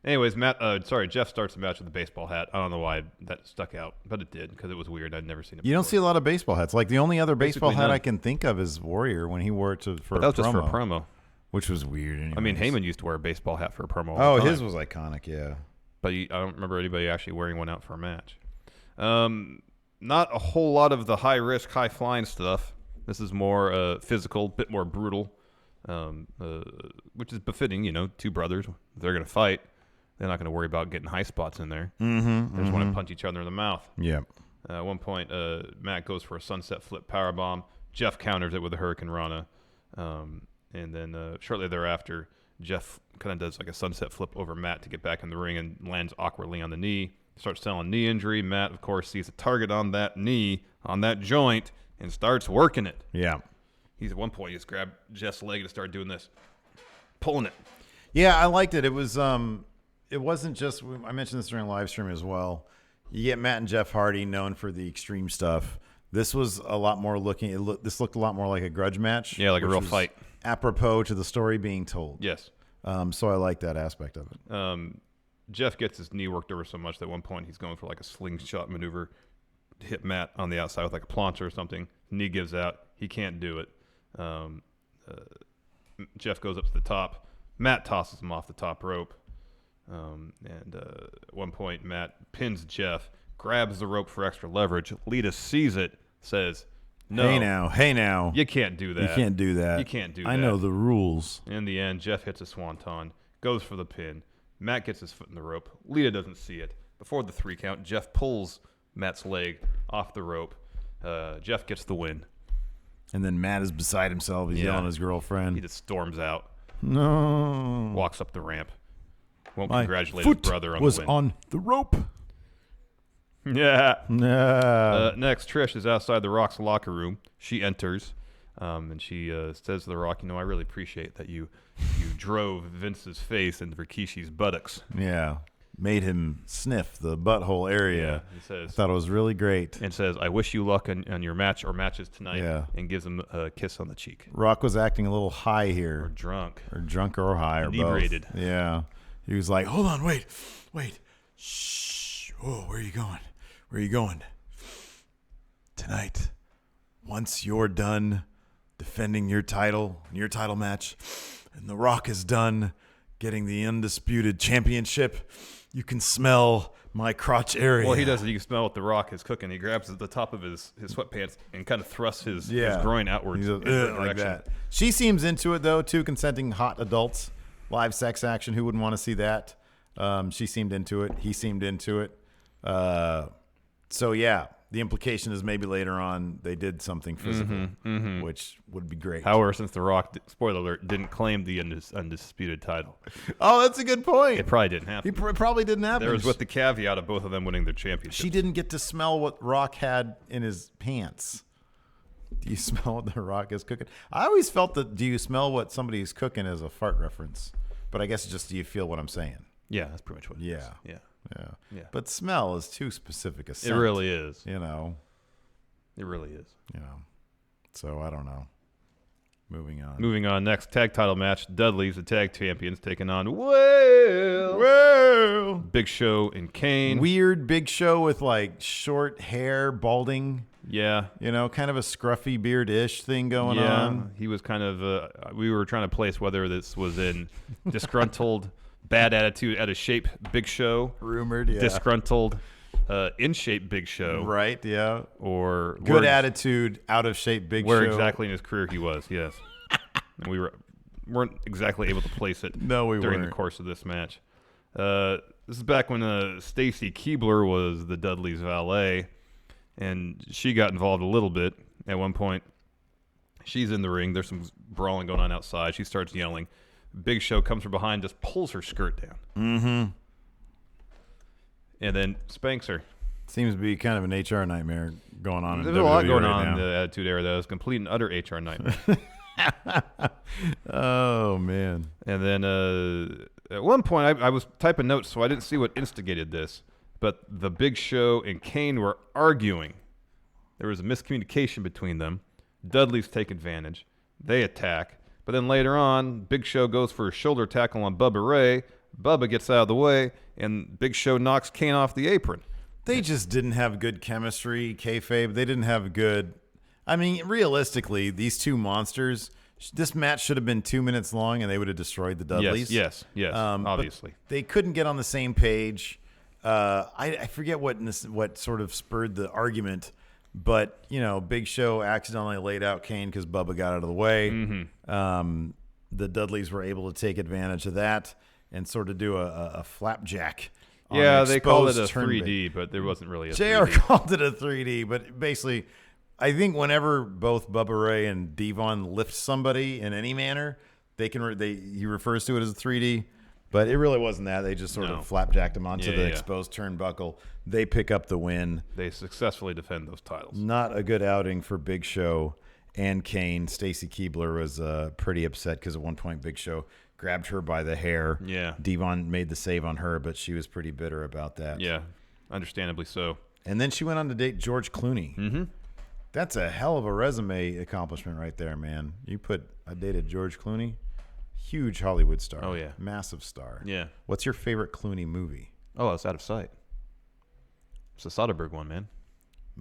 Speaker 11: Anyways, Jeff starts the match with a baseball hat. I don't know why that stuck out, but it did because it was weird. I'd never seen it before.
Speaker 10: You don't see a lot of baseball hats. Like the only other baseball
Speaker 11: Basically
Speaker 10: hat
Speaker 11: none.
Speaker 10: I can think of is Warrior when he wore it for a promo.
Speaker 11: That was just for a promo.
Speaker 10: Which was weird anyways.
Speaker 11: I mean, Heyman used to wear a baseball hat for a promo.
Speaker 10: Oh, his was iconic, yeah.
Speaker 11: But I don't remember anybody actually wearing one out for a match. Not a whole lot of the high-risk, high-flying stuff. This is more physical, bit more brutal, which is befitting, two brothers. If they're going to fight, they're not going to worry about getting high spots in there. They just want to punch each other in the mouth.
Speaker 10: Yeah.
Speaker 11: At one point, Matt goes for a sunset flip powerbomb. Jeff counters it with a Hurricane Rana. And then shortly thereafter, Jeff kind of does like a sunset flip over Matt to get back in the ring and lands awkwardly on the knee. Starts selling knee injury. Matt, of course, sees a target on that knee, on that joint, and starts working it.
Speaker 10: Yeah.
Speaker 11: He's at one point, he just grabbed Jeff's leg and started doing this, pulling it.
Speaker 10: Yeah, I liked it. It was, it wasn't just, I mentioned this during live stream as well. You get Matt and Jeff Hardy known for the extreme stuff. This was a lot more this looked a lot more like a grudge match.
Speaker 11: Yeah, like a real fight.
Speaker 10: Apropos to the story being told.
Speaker 11: Yes.
Speaker 10: So I like that aspect of it.
Speaker 11: Jeff gets his knee worked over so much that at one point he's going for like a slingshot maneuver, hit Matt on the outside with like a plancha or something. Knee gives out. He can't do it. Jeff goes up to the top. Matt tosses him off the top rope. At one point, Matt pins Jeff, grabs the rope for extra leverage. Lita sees it, says, "No,
Speaker 10: hey now,
Speaker 11: you can't do that.
Speaker 10: You can't do that.
Speaker 11: You can't do that.
Speaker 10: I know the rules."
Speaker 11: In the end, Jeff hits a swanton, goes for the pin. Matt gets his foot in the rope. Lita doesn't see it. Before the 3 count, Jeff pulls Matt's leg off the rope. Jeff gets the win.
Speaker 10: And then Matt is beside himself. He's yelling at his girlfriend.
Speaker 11: He just storms out.
Speaker 10: No.
Speaker 11: Walks up the ramp. Won't
Speaker 10: My
Speaker 11: congratulate
Speaker 10: foot
Speaker 11: his brother on
Speaker 10: was
Speaker 11: the win.
Speaker 10: on the rope.
Speaker 11: Yeah.
Speaker 10: Yeah.
Speaker 11: Next, Trish is outside the Rock's locker room. She enters, and she says to the Rock, I really appreciate that you drove Vince's face into Rikishi's buttocks.
Speaker 10: Yeah. Made him sniff the butthole area.
Speaker 11: Yeah, he says.
Speaker 10: I thought it was really great.
Speaker 11: And says, I wish you luck on your match or matches tonight.
Speaker 10: Yeah.
Speaker 11: And gives him a kiss on the cheek.
Speaker 10: Rock was acting a little high here.
Speaker 11: Or drunk.
Speaker 10: Or high or both.
Speaker 11: Inebriated.
Speaker 10: Yeah. He was like, hold on, wait. Shh. Oh, where are you going? Where are you going? Tonight, once you're done defending your title match, and The Rock is done getting the undisputed championship, you can smell my crotch area.
Speaker 11: Well, he doesn't. You can smell what The Rock is cooking. He grabs at the top of his sweatpants and kind of thrusts his groin outwards in her
Speaker 10: like
Speaker 11: direction.
Speaker 10: that. She seems into it, though, too, consenting hot adults. Live sex action. Who wouldn't want to see that? She seemed into it. He seemed into it. So, yeah, the implication is maybe later on they did something physical, which would be great.
Speaker 11: However, since The Rock, spoiler alert, didn't claim the undisputed title.
Speaker 10: Oh, that's a good point.
Speaker 11: It probably didn't happen.
Speaker 10: It probably didn't happen.
Speaker 11: There was with the caveat of both of them winning their championship.
Speaker 10: She didn't get to smell what Rock had in his pants. Do you smell what The Rock is cooking? I always felt that do you smell what somebody's cooking as a fart reference. But I guess it's just do you feel what I'm saying?
Speaker 11: Yeah, that's pretty much what it is.
Speaker 10: Yeah.
Speaker 11: Yeah.
Speaker 10: But smell is too specific a scent.
Speaker 11: It really is.
Speaker 10: It
Speaker 11: really is.
Speaker 10: So I don't know. Moving on.
Speaker 11: Next tag title match. Dudley's the tag champions taking on Big Show and Kane.
Speaker 10: Weird Big Show with like short hair, balding.
Speaker 11: Yeah.
Speaker 10: Kind of a scruffy beard-ish thing going on.
Speaker 11: He was kind of, we were trying to place whether this was in disgruntled, bad attitude, out of shape Big Show.
Speaker 10: Rumored, yeah.
Speaker 11: Disgruntled, in shape Big Show.
Speaker 10: Right, yeah.
Speaker 11: Or
Speaker 10: good attitude, out of shape Big Show.
Speaker 11: Where exactly in his career he was, yes. And we weren't exactly able to place it during the course of this match. This is back when Stacy Keibler was the Dudley's valet. And she got involved a little bit at one point. She's in the ring. There's some brawling going on outside. She starts yelling. Big Show comes from behind, just pulls her skirt down.
Speaker 10: Mm-hmm.
Speaker 11: And then spanks her.
Speaker 10: Seems to be kind of an HR nightmare going on.
Speaker 11: There's a lot going on in the Attitude Era that was complete and utter HR nightmare.
Speaker 10: Oh, man.
Speaker 11: And then at one point, I was typing notes, so I didn't see what instigated this. But the Big Show and Kane were arguing. There was a miscommunication between them. Dudley's take advantage. They attack. But then later on, Big Show goes for a shoulder tackle on Bubba Ray. Bubba gets out of the way, and Big Show knocks Kane off the apron.
Speaker 10: They just didn't have good chemistry, kayfabe. They didn't have good... I mean, realistically, these two monsters... This match should have been 2 minutes long, and they would have destroyed the Dudleys.
Speaker 11: Yes, obviously.
Speaker 10: They couldn't get on the same page. I forget what sort of spurred the argument, but Big Show accidentally laid out Kane because Bubba got out of the way.
Speaker 11: Mm-hmm.
Speaker 10: The Dudleys were able to take advantage of that and sort of do a flapjack.
Speaker 11: Yeah, they called it a 3D, but there wasn't really a
Speaker 10: JR
Speaker 11: 3D.
Speaker 10: called it a 3D, but basically, I think whenever both Bubba Ray and Devon lift somebody in any manner, he refers to it as a 3D. But it really wasn't that. They just sort of flapjacked them onto the exposed turnbuckle. They pick up the win.
Speaker 11: They successfully defend those titles.
Speaker 10: Not a good outing for Big Show and Kane. Stacy Keibler was pretty upset because at one point Big Show grabbed her by the hair.
Speaker 11: Yeah.
Speaker 10: Devon made the save on her, but she was pretty bitter about that.
Speaker 11: Yeah, understandably so.
Speaker 10: And then she went on to date George Clooney.
Speaker 11: Mm-hmm.
Speaker 10: That's a hell of a resume accomplishment right there, man. I dated George Clooney. Huge Hollywood star.
Speaker 11: Oh, yeah.
Speaker 10: Massive star.
Speaker 11: Yeah.
Speaker 10: What's your favorite Clooney movie?
Speaker 11: Oh, it's Out of Sight. It's the Soderbergh one, man.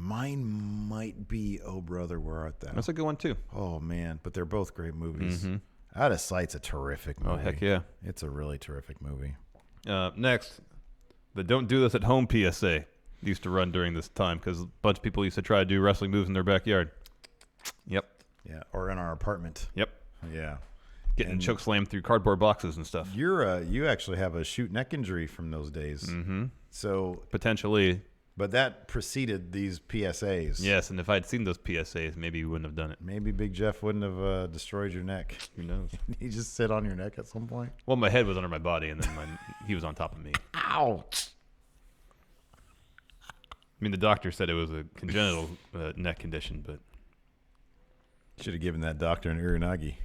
Speaker 10: Mine might be Oh Brother, Where Art Thou?
Speaker 11: That's a good one too.
Speaker 10: Oh man, but they're both great movies.
Speaker 11: Mm-hmm.
Speaker 10: Out of Sight's a terrific movie.
Speaker 11: Oh heck yeah,
Speaker 10: it's a really terrific movie.
Speaker 11: Next, the Don't Do This at Home PSA used to run during this time because a bunch of people used to try to do wrestling moves in their backyard. Yep.
Speaker 10: Yeah, or in our apartment.
Speaker 11: Yep.
Speaker 10: Yeah.
Speaker 11: Getting choke slammed through cardboard boxes and stuff.
Speaker 10: You actually have a shoot neck injury from those days.
Speaker 11: Mm-hmm.
Speaker 10: So
Speaker 11: potentially.
Speaker 10: But that preceded these PSAs.
Speaker 11: Yes, and if I'd seen those PSAs, maybe you wouldn't have done it.
Speaker 10: Maybe Big Jeff wouldn't have destroyed your neck.
Speaker 11: Who knows?
Speaker 10: He just sit on your neck at some point.
Speaker 11: Well, my head was under my body, and then he was on top of me.
Speaker 10: Ouch!
Speaker 11: I mean, the doctor said it was a congenital neck condition, but
Speaker 10: should have given that doctor an uranagi,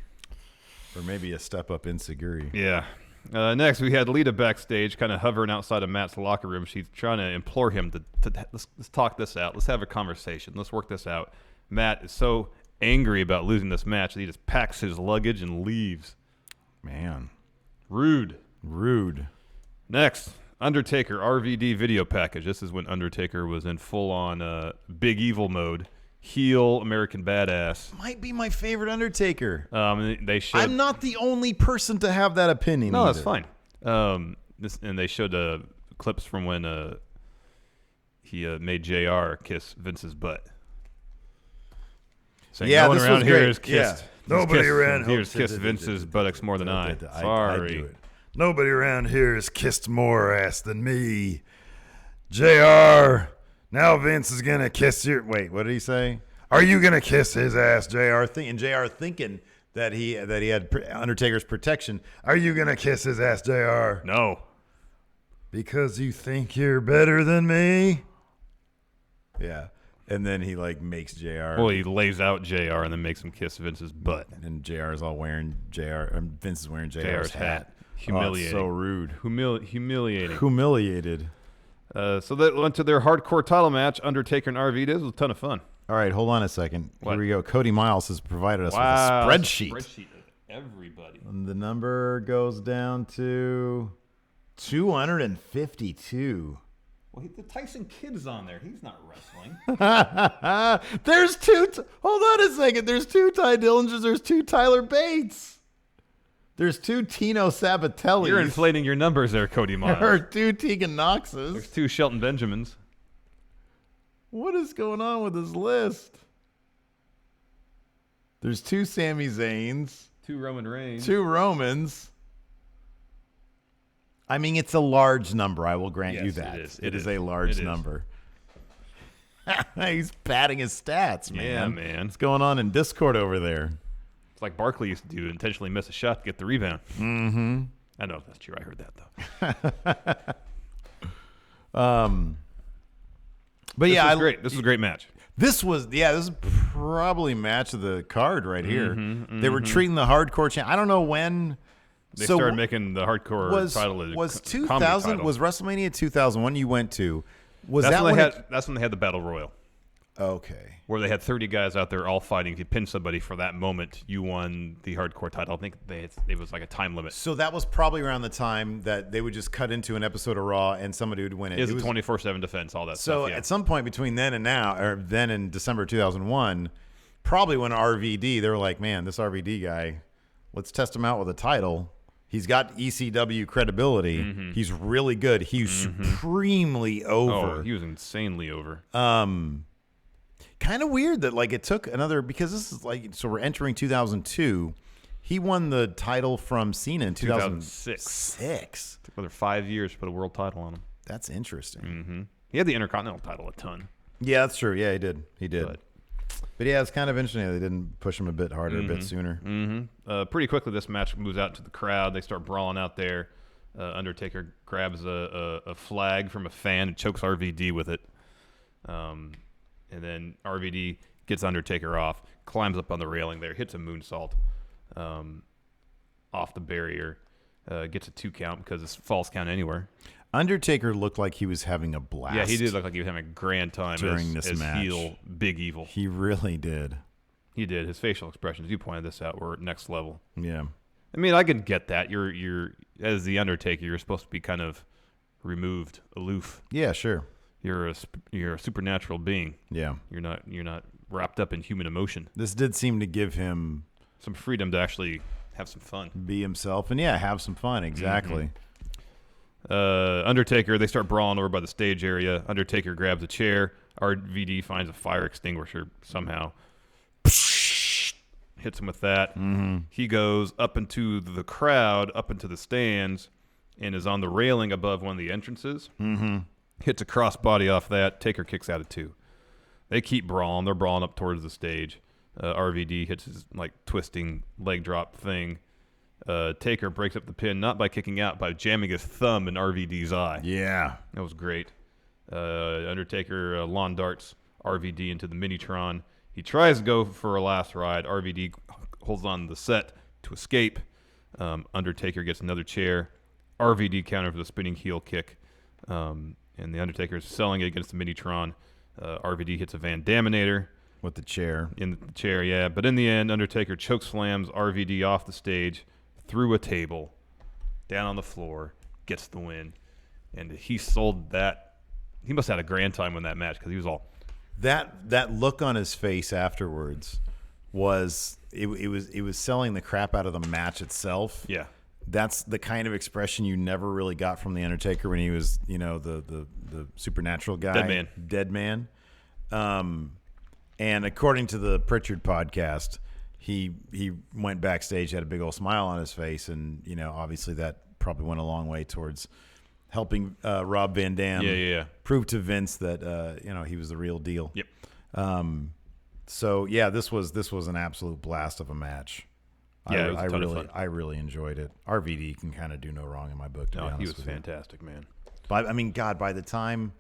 Speaker 10: or maybe a step-up insecurity.
Speaker 11: Yeah. Next, we had Lita backstage, kind of hovering outside of Matt's locker room. She's trying to implore him to let's talk this out. Let's have a conversation. Let's work this out. Matt is so angry about losing this match that he just packs his luggage and leaves.
Speaker 10: Man.
Speaker 11: Rude.
Speaker 10: Next,
Speaker 11: Undertaker RVD video package. This is when Undertaker was in full-on Big Evil mode. Heel American Badass.
Speaker 10: Might be my favorite Undertaker.
Speaker 11: They showed.
Speaker 10: I'm not the only person to have that opinion.
Speaker 11: No,
Speaker 10: either.
Speaker 11: that's fine. And they showed clips from when he made JR kiss Vince's butt. Saying,
Speaker 10: yeah,
Speaker 11: no one
Speaker 10: this
Speaker 11: around
Speaker 10: was
Speaker 11: here
Speaker 10: great.
Speaker 11: has kissed.
Speaker 10: Yeah. Nobody around
Speaker 11: here has kissed Vince's buttocks more than I. Sorry.
Speaker 10: I do it. Nobody around here has kissed more ass than me. JR. Now Vince is going to kiss your... Wait, what did he say? Are you going to kiss his ass, JR? And JR thinking that he had Undertaker's protection. Are you going to kiss his ass, JR?
Speaker 11: No.
Speaker 10: Because you think you're better than me? Yeah. And then he, makes JR...
Speaker 11: Well, he lays out JR and then makes him kiss Vince's butt.
Speaker 10: And JR is all wearing Vince is wearing JR's hat.
Speaker 11: Humiliating.
Speaker 10: Oh, so rude.
Speaker 11: Humiliating.
Speaker 10: Humiliated.
Speaker 11: So that went to their hardcore title match, Undertaker and RVD. This was a ton of fun.
Speaker 10: All right, hold on a second.
Speaker 11: What?
Speaker 10: Here we go. Cody Miles has provided us with a spreadsheet.
Speaker 11: Spreadsheet of everybody.
Speaker 10: And the number goes down to 252.
Speaker 11: Well, the Tyson Kidd's on there. He's not wrestling.
Speaker 10: There's two. Hold on a second. There's two Ty Dillingers. There's two Tyler Bates. There's two Tino Sabatellis.
Speaker 11: You're inflating your numbers there, Cody Miles.
Speaker 10: There are two Tegan Knoxes.
Speaker 11: There's two Shelton Benjamins.
Speaker 10: What is going on with this list? There's two Sami Zayns.
Speaker 11: Two Roman Reigns.
Speaker 10: Two Romans. I mean, it's a large number. I will grant you that. It is a large number. He's padding his stats, man.
Speaker 11: Yeah, man.
Speaker 10: What's going on in Discord over there?
Speaker 11: It's like Barkley used to do, intentionally miss a shot to get the rebound.
Speaker 10: Mm-hmm.
Speaker 11: I know if that's true. I heard that, though.
Speaker 10: But
Speaker 11: this was great. This was a great match.
Speaker 10: This is probably match of the card right here. They were treating the hardcore champ. I don't know when
Speaker 11: they started making the hardcore title.
Speaker 10: Was 2000 was WrestleMania 2001 you went to?
Speaker 11: That's when they had the Battle Royal.
Speaker 10: Okay.
Speaker 11: Where they had 30 guys out there all fighting. If you pinned somebody for that moment, you won the hardcore title. I think it was like a time limit.
Speaker 10: So that was probably around the time that they would just cut into an episode of Raw and somebody would win it.
Speaker 11: It was a 24/7 defense, all that stuff.
Speaker 10: So at some point between then and now, or then in December 2001, probably when RVD, they were like, man, this RVD guy, let's test him out with a title. He's got ECW credibility.
Speaker 11: Mm-hmm.
Speaker 10: He's really good. He's supremely over.
Speaker 11: Oh, he was insanely over.
Speaker 10: Kind of weird that it took another, because this is so we're entering 2002. He won the title from Cena in 2006.
Speaker 11: Took another 5 years to put a world title on him.
Speaker 10: That's interesting.
Speaker 11: Mm-hmm. He had the Intercontinental title a ton.
Speaker 10: Yeah, that's true. Yeah, he did. But yeah, it's kind of interesting they didn't push him a bit harder, a bit sooner.
Speaker 11: Mm-hmm. Pretty quickly, this match moves out to the crowd. They start brawling out there. Undertaker grabs a flag from a fan and chokes RVD with it. And then RVD gets Undertaker off, climbs up on the railing there, hits a moonsault off the barrier, gets a 2 count because it's false count anywhere.
Speaker 10: Undertaker looked like he was having a blast.
Speaker 11: Yeah, he did look like he was having a grand time
Speaker 10: during this match.
Speaker 11: Heel Big Evil.
Speaker 10: He really did.
Speaker 11: He did. His facial expressions, you pointed this out, were next level.
Speaker 10: Yeah.
Speaker 11: I mean, I can get that. You're as the Undertaker, you're supposed to be kind of removed, aloof.
Speaker 10: Yeah, sure.
Speaker 11: you're a supernatural being.
Speaker 10: Yeah.
Speaker 11: You're not wrapped up in human emotion.
Speaker 10: This did seem to give him
Speaker 11: some freedom to actually have some fun.
Speaker 10: Be himself and have some fun. Exactly.
Speaker 11: Undertaker, they start brawling over by the stage area. Undertaker grabs a chair. RVD finds a fire extinguisher somehow. Hits him with that. He goes up into the crowd, up into the stands, and is on the railing above one of the entrances. Hits a crossbody off that. Taker kicks out at 2. They keep brawling. They're brawling up towards the stage. RVD hits his twisting leg drop thing. Taker breaks up the pin, not by kicking out, by jamming his thumb in RVD's eye.
Speaker 10: Yeah.
Speaker 11: That was great. Undertaker lawn darts RVD into the Minitron. He tries to go for a last ride. RVD holds on to the set to escape. Undertaker gets another chair. RVD counters with a spinning heel kick. And the Undertaker is selling it against the Minitron. RVD hits a Van Daminator.
Speaker 10: With the chair.
Speaker 11: In the chair, yeah. But in the end, Undertaker chokeslams RVD off the stage, through a table, down on the floor, gets the win. And he sold that. He must have had a grand time in that match because he was all...
Speaker 10: That look on his face afterwards was it was selling the crap out of the match itself.
Speaker 11: Yeah.
Speaker 10: That's the kind of expression you never really got from the Undertaker when he was, the supernatural guy. Dead man. And according to the Pritchard podcast, he went backstage, had a big old smile on his face, and obviously that probably went a long way towards helping Rob Van Dam prove to Vince that he was the real deal.
Speaker 11: Yep.
Speaker 10: So yeah, this was an absolute blast of a match.
Speaker 11: Yeah, it was a ton of fun.
Speaker 10: I really enjoyed it. RVD can kind of do no wrong in my book. To be honest,
Speaker 11: he was
Speaker 10: with
Speaker 11: fantastic, man.
Speaker 10: But I mean, God, by the time.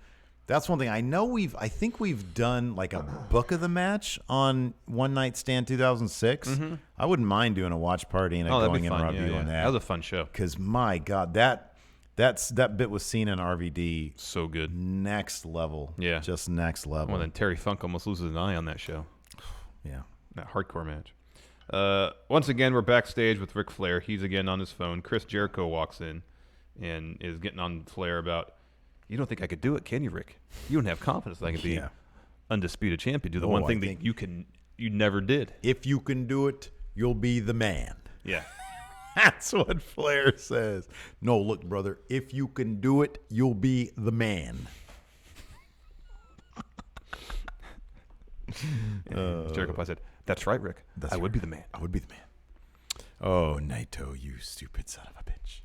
Speaker 10: That's one thing I know. I think we've done like a book of the match on One Night Stand 2006. I wouldn't mind doing a watch party and a going in review on that.
Speaker 11: That was a fun show.
Speaker 10: Because my God, that bit was seen in RVD.
Speaker 11: So good,
Speaker 10: next level.
Speaker 11: Yeah,
Speaker 10: just next level.
Speaker 11: Well, then Terry Funk almost loses an eye on that show.
Speaker 10: Yeah,
Speaker 11: that hardcore match. Once again, we're backstage with Ric Flair. He's again on his phone. Chris Jericho walks in and is getting on Flair about. You don't think I could do it, can you, Rick? You don't have confidence that I can be undisputed champion. Do the one thing that you never did.
Speaker 10: If you can do it, you'll be the man.
Speaker 11: Yeah.
Speaker 10: That's what Flair says. No, look, brother, if you can do it, you'll be the man.
Speaker 11: Jericho probably said, "That's right, Rick. I would be the man.
Speaker 10: I would be the man." Oh, Naito, you stupid son of a bitch.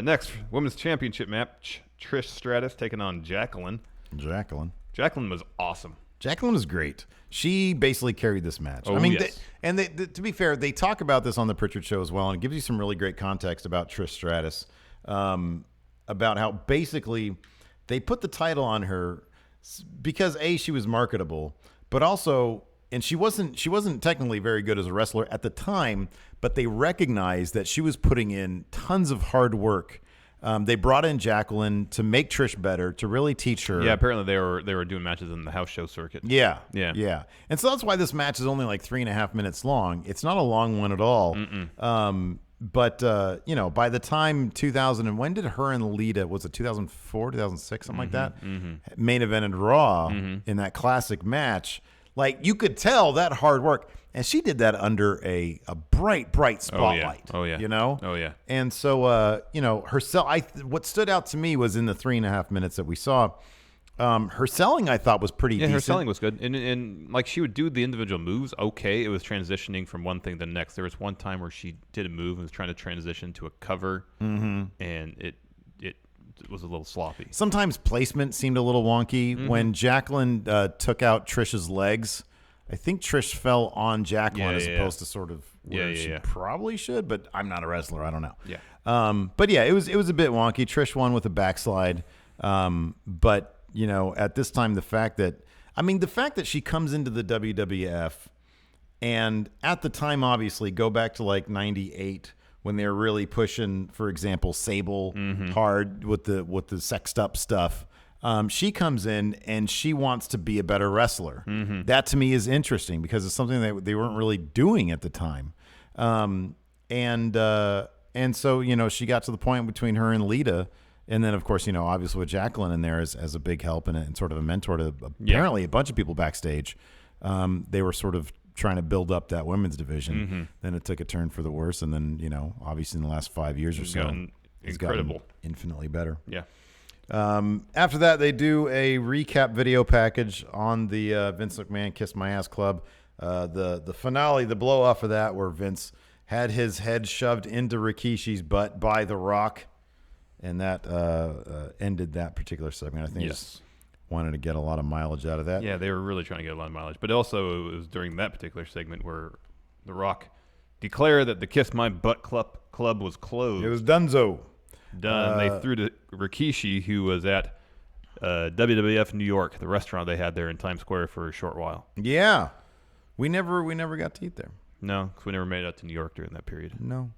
Speaker 11: Next, Women's Championship match. Trish Stratus taking on Jacqueline. Jacqueline was awesome.
Speaker 10: Jacqueline was great. She basically carried this match.
Speaker 11: Oh,
Speaker 10: I mean,
Speaker 11: yes.
Speaker 10: To be fair, they talk about this on the Pritchard show as well, and it gives you some really great context about Trish Stratus, about how basically they put the title on her because she was marketable, but also, and she wasn't technically very good as a wrestler at the time, but they recognized that she was putting in tons of hard work. They brought in Jacqueline to make Trish better, to really teach her.
Speaker 11: Yeah, apparently they were doing matches in the house show circuit.
Speaker 10: Yeah. And so that's why this match is only like 3.5 minutes long. It's not a long one at all. But by the time 2000, and when did her and Lita, was it 2004, 2006, something like that? Main evented Raw in that classic match. Like, you could tell that hard work. And she did that under a bright spotlight.
Speaker 11: Oh, yeah. Oh, yeah.
Speaker 10: And so, what stood out to me was in the 3.5 minutes that we saw, her selling, I thought, was pretty decent.
Speaker 11: Her selling was good. And like, she would do the individual moves. Okay. It was transitioning from one thing to the next. There was one time where she did a move and was trying to transition to a cover. And it was a little sloppy.
Speaker 10: Sometimes placement seemed a little wonky. When Jacqueline took out Trish's legs, I think Trish fell on Jacqueline as opposed to sort of where she probably should, but I'm not a wrestler. I don't know.
Speaker 11: Yeah.
Speaker 10: But yeah, it was a bit wonky. Trish won with a backslide. But at this time, the fact that she comes into the WWF, and at the time, obviously, go back to like 98 when they were really pushing, for example, Sable hard with the sexed up stuff. She comes in and she wants to be a better wrestler. That to me is interesting because it's something that they weren't really doing at the time. And so, she got to the point between her and Lita And then, of course, obviously with Jacqueline in there as a big help and sort of a mentor to apparently a bunch of people backstage. They were sort of trying to build up that women's division.
Speaker 11: Mm-hmm.
Speaker 10: Then it took a turn for the worse. And then, obviously in the last 5 years or so, it's gotten infinitely better.
Speaker 11: Yeah.
Speaker 10: After that, they do a recap video package on the Vince McMahon Kiss My Ass Club. The finale, the blow off of that, where Vince had his head shoved into Rikishi's butt by The Rock. And that ended that particular segment. I think just wanted to get a lot of mileage out of that.
Speaker 11: Yeah, they were really trying to get a lot of mileage. But also, it was during that particular segment where The Rock declared that the Kiss My Butt Club was closed.
Speaker 10: It was donezo.
Speaker 11: Done. They threw to Rikishi, who was at WWF New York, the restaurant they had there in Times Square for a short while.
Speaker 10: Yeah. We never got to eat there.
Speaker 11: No, because we never made it out to New York during that period.
Speaker 10: No.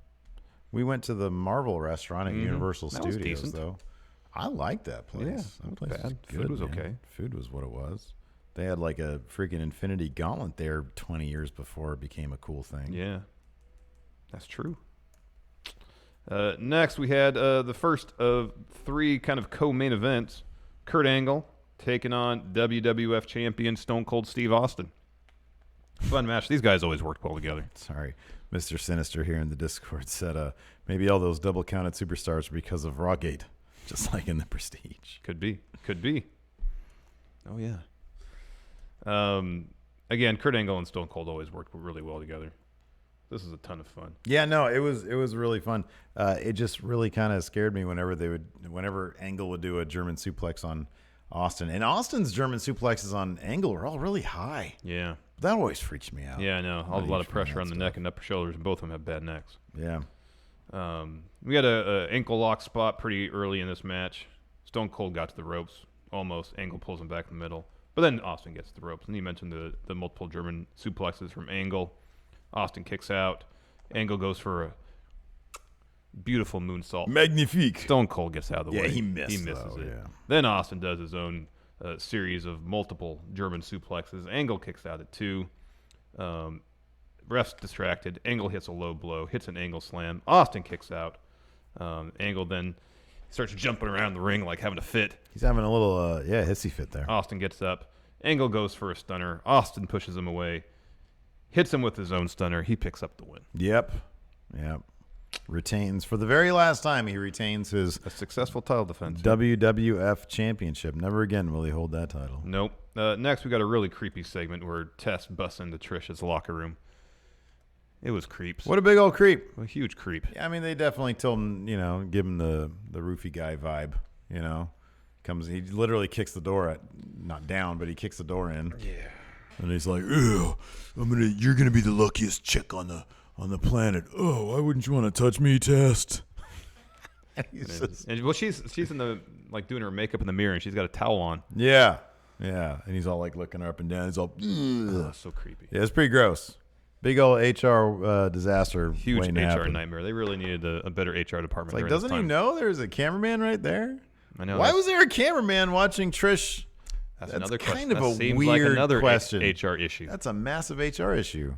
Speaker 10: We went to the Marvel restaurant at Universal
Speaker 11: That was
Speaker 10: Studios,
Speaker 11: decent.
Speaker 10: though. I liked that place.
Speaker 11: Yeah,
Speaker 10: that place
Speaker 11: bad.
Speaker 10: was good.
Speaker 11: Food was
Speaker 10: man.
Speaker 11: okay.
Speaker 10: Food was what it was. They had like a freaking Infinity Gauntlet there 20 years before it became a cool thing.
Speaker 11: Yeah, that's true. Next, we had the first of 3 kind of co-main events. Kurt Angle taking on WWF champion Stone Cold Steve Austin. Fun match. These guys always worked well together.
Speaker 10: Sorry. Mr. Sinister here in the Discord said maybe all those double-counted superstars are because of Rawgate, just like in the Prestige.
Speaker 11: Could be. Oh, yeah. Again, Kurt Angle and Stone Cold always worked really well together. This is a ton of fun.
Speaker 10: Yeah, no, it was really fun. It just really kind of scared me whenever Angle would do a German suplex on Austin. And Austin's German suplexes on Angle are all really high.
Speaker 11: Yeah.
Speaker 10: That always freaks me out.
Speaker 11: Yeah, I know. A lot of pressure on the neck and upper shoulders, and both of them have bad necks.
Speaker 10: Yeah.
Speaker 11: We had a ankle lock spot pretty early in this match. Stone Cold got to the ropes, almost. Angle pulls him back in the middle. But then Austin gets to the ropes. And you mentioned the multiple German suplexes from Angle. Austin kicks out. Angle goes for a beautiful moonsault.
Speaker 10: Magnifique.
Speaker 11: Stone Cold gets out of the way.
Speaker 10: Yeah, he misses
Speaker 11: it.
Speaker 10: Yeah.
Speaker 11: Then Austin does his own series of multiple German suplexes. Angle kicks out at 2. Ref's distracted. Angle hits a low blow, hits an Angle slam. Austin kicks out. Angle then starts jumping around the ring like having a fit.
Speaker 10: He's having a little, hissy fit there.
Speaker 11: Austin gets up. Angle goes for a stunner. Austin pushes him away. Hits him with his own stunner. He picks up the win.
Speaker 10: Yep. Retains, for the very last time, he retains his
Speaker 11: a successful title defense.
Speaker 10: WWF championship. Never again will he hold that title.
Speaker 11: Nope. Next, we got a really creepy segment where Tess busts into Trish's locker room. It was creeps.
Speaker 10: What a big old creep.
Speaker 11: A huge creep.
Speaker 10: Yeah, I mean, they definitely told him, give him the roofie guy vibe, he literally kicks the door not down, but he kicks the door in.
Speaker 11: Yeah.
Speaker 10: And he's like, "Ew, you're gonna be the luckiest chick on the planet. Oh, why wouldn't you want to touch me, Test?"
Speaker 11: She's in the doing her makeup in the mirror, and she's got a towel on.
Speaker 10: Yeah, and he's all looking her up and down. He's all,
Speaker 11: so creepy.
Speaker 10: Yeah, it's pretty gross. Big old HR disaster.
Speaker 11: Huge HR
Speaker 10: happen.
Speaker 11: nightmare. They really needed a better HR department.
Speaker 10: It's doesn't he know there's a cameraman right there?
Speaker 11: I know.
Speaker 10: Why was there a cameraman watching Trish?
Speaker 11: That's another
Speaker 10: kind
Speaker 11: question.
Speaker 10: of a weird
Speaker 11: another
Speaker 10: question.
Speaker 11: HR issue.
Speaker 10: That's a massive HR issue.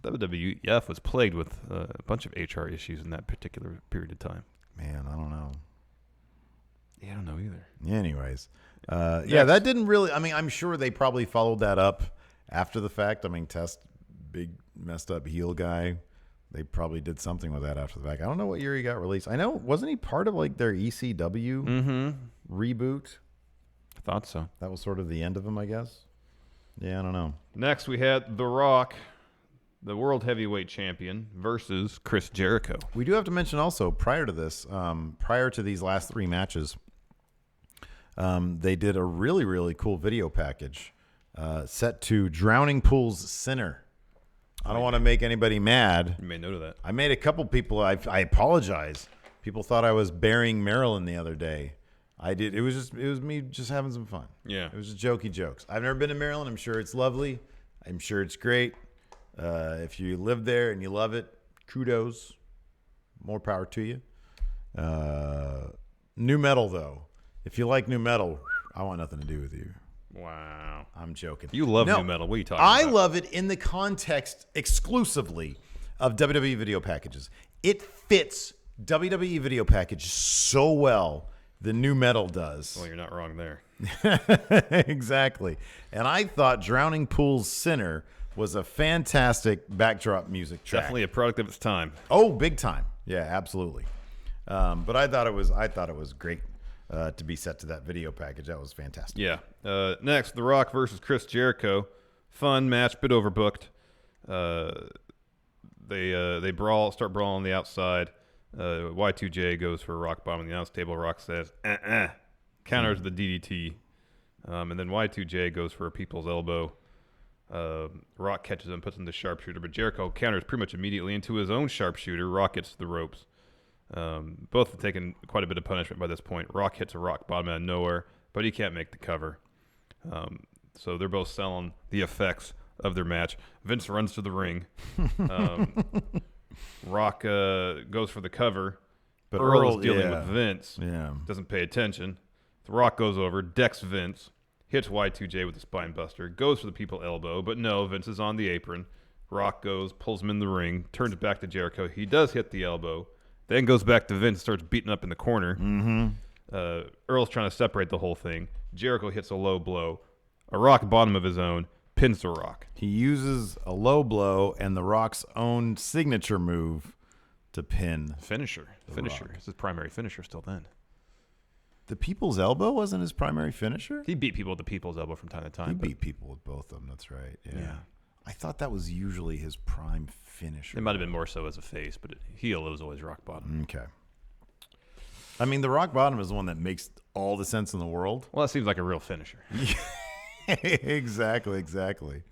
Speaker 11: WWF was plagued with a bunch of HR issues in that particular period of time.
Speaker 10: Man, I don't know.
Speaker 11: Yeah, I don't know either.
Speaker 10: Anyways, that didn't really. I mean, I'm sure they probably followed that up after the fact. I mean, Test, big messed up heel guy. They probably did something with that after the fact. I don't know what year he got released. I know, wasn't he part of their ECW reboot?
Speaker 11: I thought so.
Speaker 10: That was sort of the end of him, I guess. Yeah, I don't know.
Speaker 11: Next, we had The Rock, the World Heavyweight Champion, versus Chris Jericho.
Speaker 10: We do have to mention also, prior to this, prior to these last 3 matches, they did a really, really cool video package set to Drowning Pool's Sinner. I don't want to make anybody mad.
Speaker 11: You made note of that.
Speaker 10: I made a couple people, I apologize. People thought I was burying Marilyn the other day. I did. It was me just having some fun.
Speaker 11: Yeah.
Speaker 10: It was just jokey jokes. I've never been to Maryland. I'm sure it's lovely. I'm sure it's great. If you live there and you love it, kudos. More power to you. New metal, though. If you like new metal, I want nothing to do with you.
Speaker 11: Wow.
Speaker 10: I'm joking.
Speaker 11: You love new metal. What are you talking about?
Speaker 10: I love it in the context exclusively of WWE video packages. It fits WWE video package so well the new metal does.
Speaker 11: Well, you're not wrong there.
Speaker 10: Exactly. And I thought Drowning Pool's Sinner was a fantastic backdrop music track.
Speaker 11: Definitely a product of its time.
Speaker 10: Oh, big time. Yeah, absolutely. But I thought it was great to be set to that video package. That was fantastic.
Speaker 11: Yeah. Next, The Rock versus Chris Jericho. Fun match, bit overbooked. They start brawling on the outside. Y2J goes for a rock bottom on the announce table. Rock says, counters the DDT. And then Y2J goes for a people's elbow. Rock catches him, puts him in the sharpshooter, but Jericho counters pretty much immediately into his own sharpshooter. Rock gets to the ropes. Both have taken quite a bit of punishment by this point. Rock hits a rock bottom out of nowhere, but he can't make the cover. So they're both selling the effects of their match. Vince runs to the ring. Rock goes for the cover, but Earl is dealing with Vince.
Speaker 10: Yeah.
Speaker 11: Doesn't pay attention. The Rock goes over, decks Vince, hits Y2J with a spine buster, goes for the people elbow, but no, Vince is on the apron. Rock goes, pulls him in the ring, turns back to Jericho. He does hit the elbow, then goes back to Vince, starts beating up in the corner.
Speaker 10: Mm-hmm.
Speaker 11: Earl's trying to separate the whole thing. Jericho hits a low blow, a rock bottom of his own, pins the Rock.
Speaker 10: He uses a low blow and the Rock's own signature move to pin.
Speaker 11: Finisher. It's his primary finisher still then.
Speaker 10: The people's elbow wasn't his primary finisher?
Speaker 11: He beat people with the people's elbow from time to time.
Speaker 10: He beat people with both of them. That's right. Yeah. I thought that was usually his prime finisher.
Speaker 11: It might have been more so as a face, but heel was always rock bottom.
Speaker 10: Okay. I mean, the rock bottom is the one that makes all the sense in the world.
Speaker 11: Well, that seems like a real finisher.
Speaker 10: Exactly.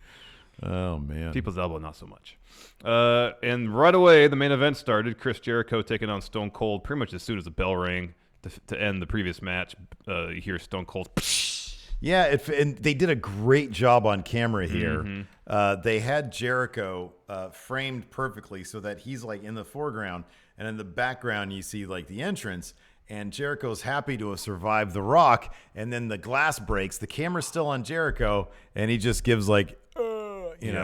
Speaker 10: Oh, man.
Speaker 11: People's elbow, not so much. And right away, the main event started. Chris Jericho taking on Stone Cold pretty much as soon as the bell rang to end the previous match. You hear Stone Cold.
Speaker 10: Yeah, and they did a great job on camera here.
Speaker 11: Mm-hmm.
Speaker 10: They had Jericho framed perfectly so that he's like in the foreground, and in the background you see like the entrance. And Jericho's happy to have survived the Rock, and then the glass breaks. The camera's still on Jericho, and he just gives like,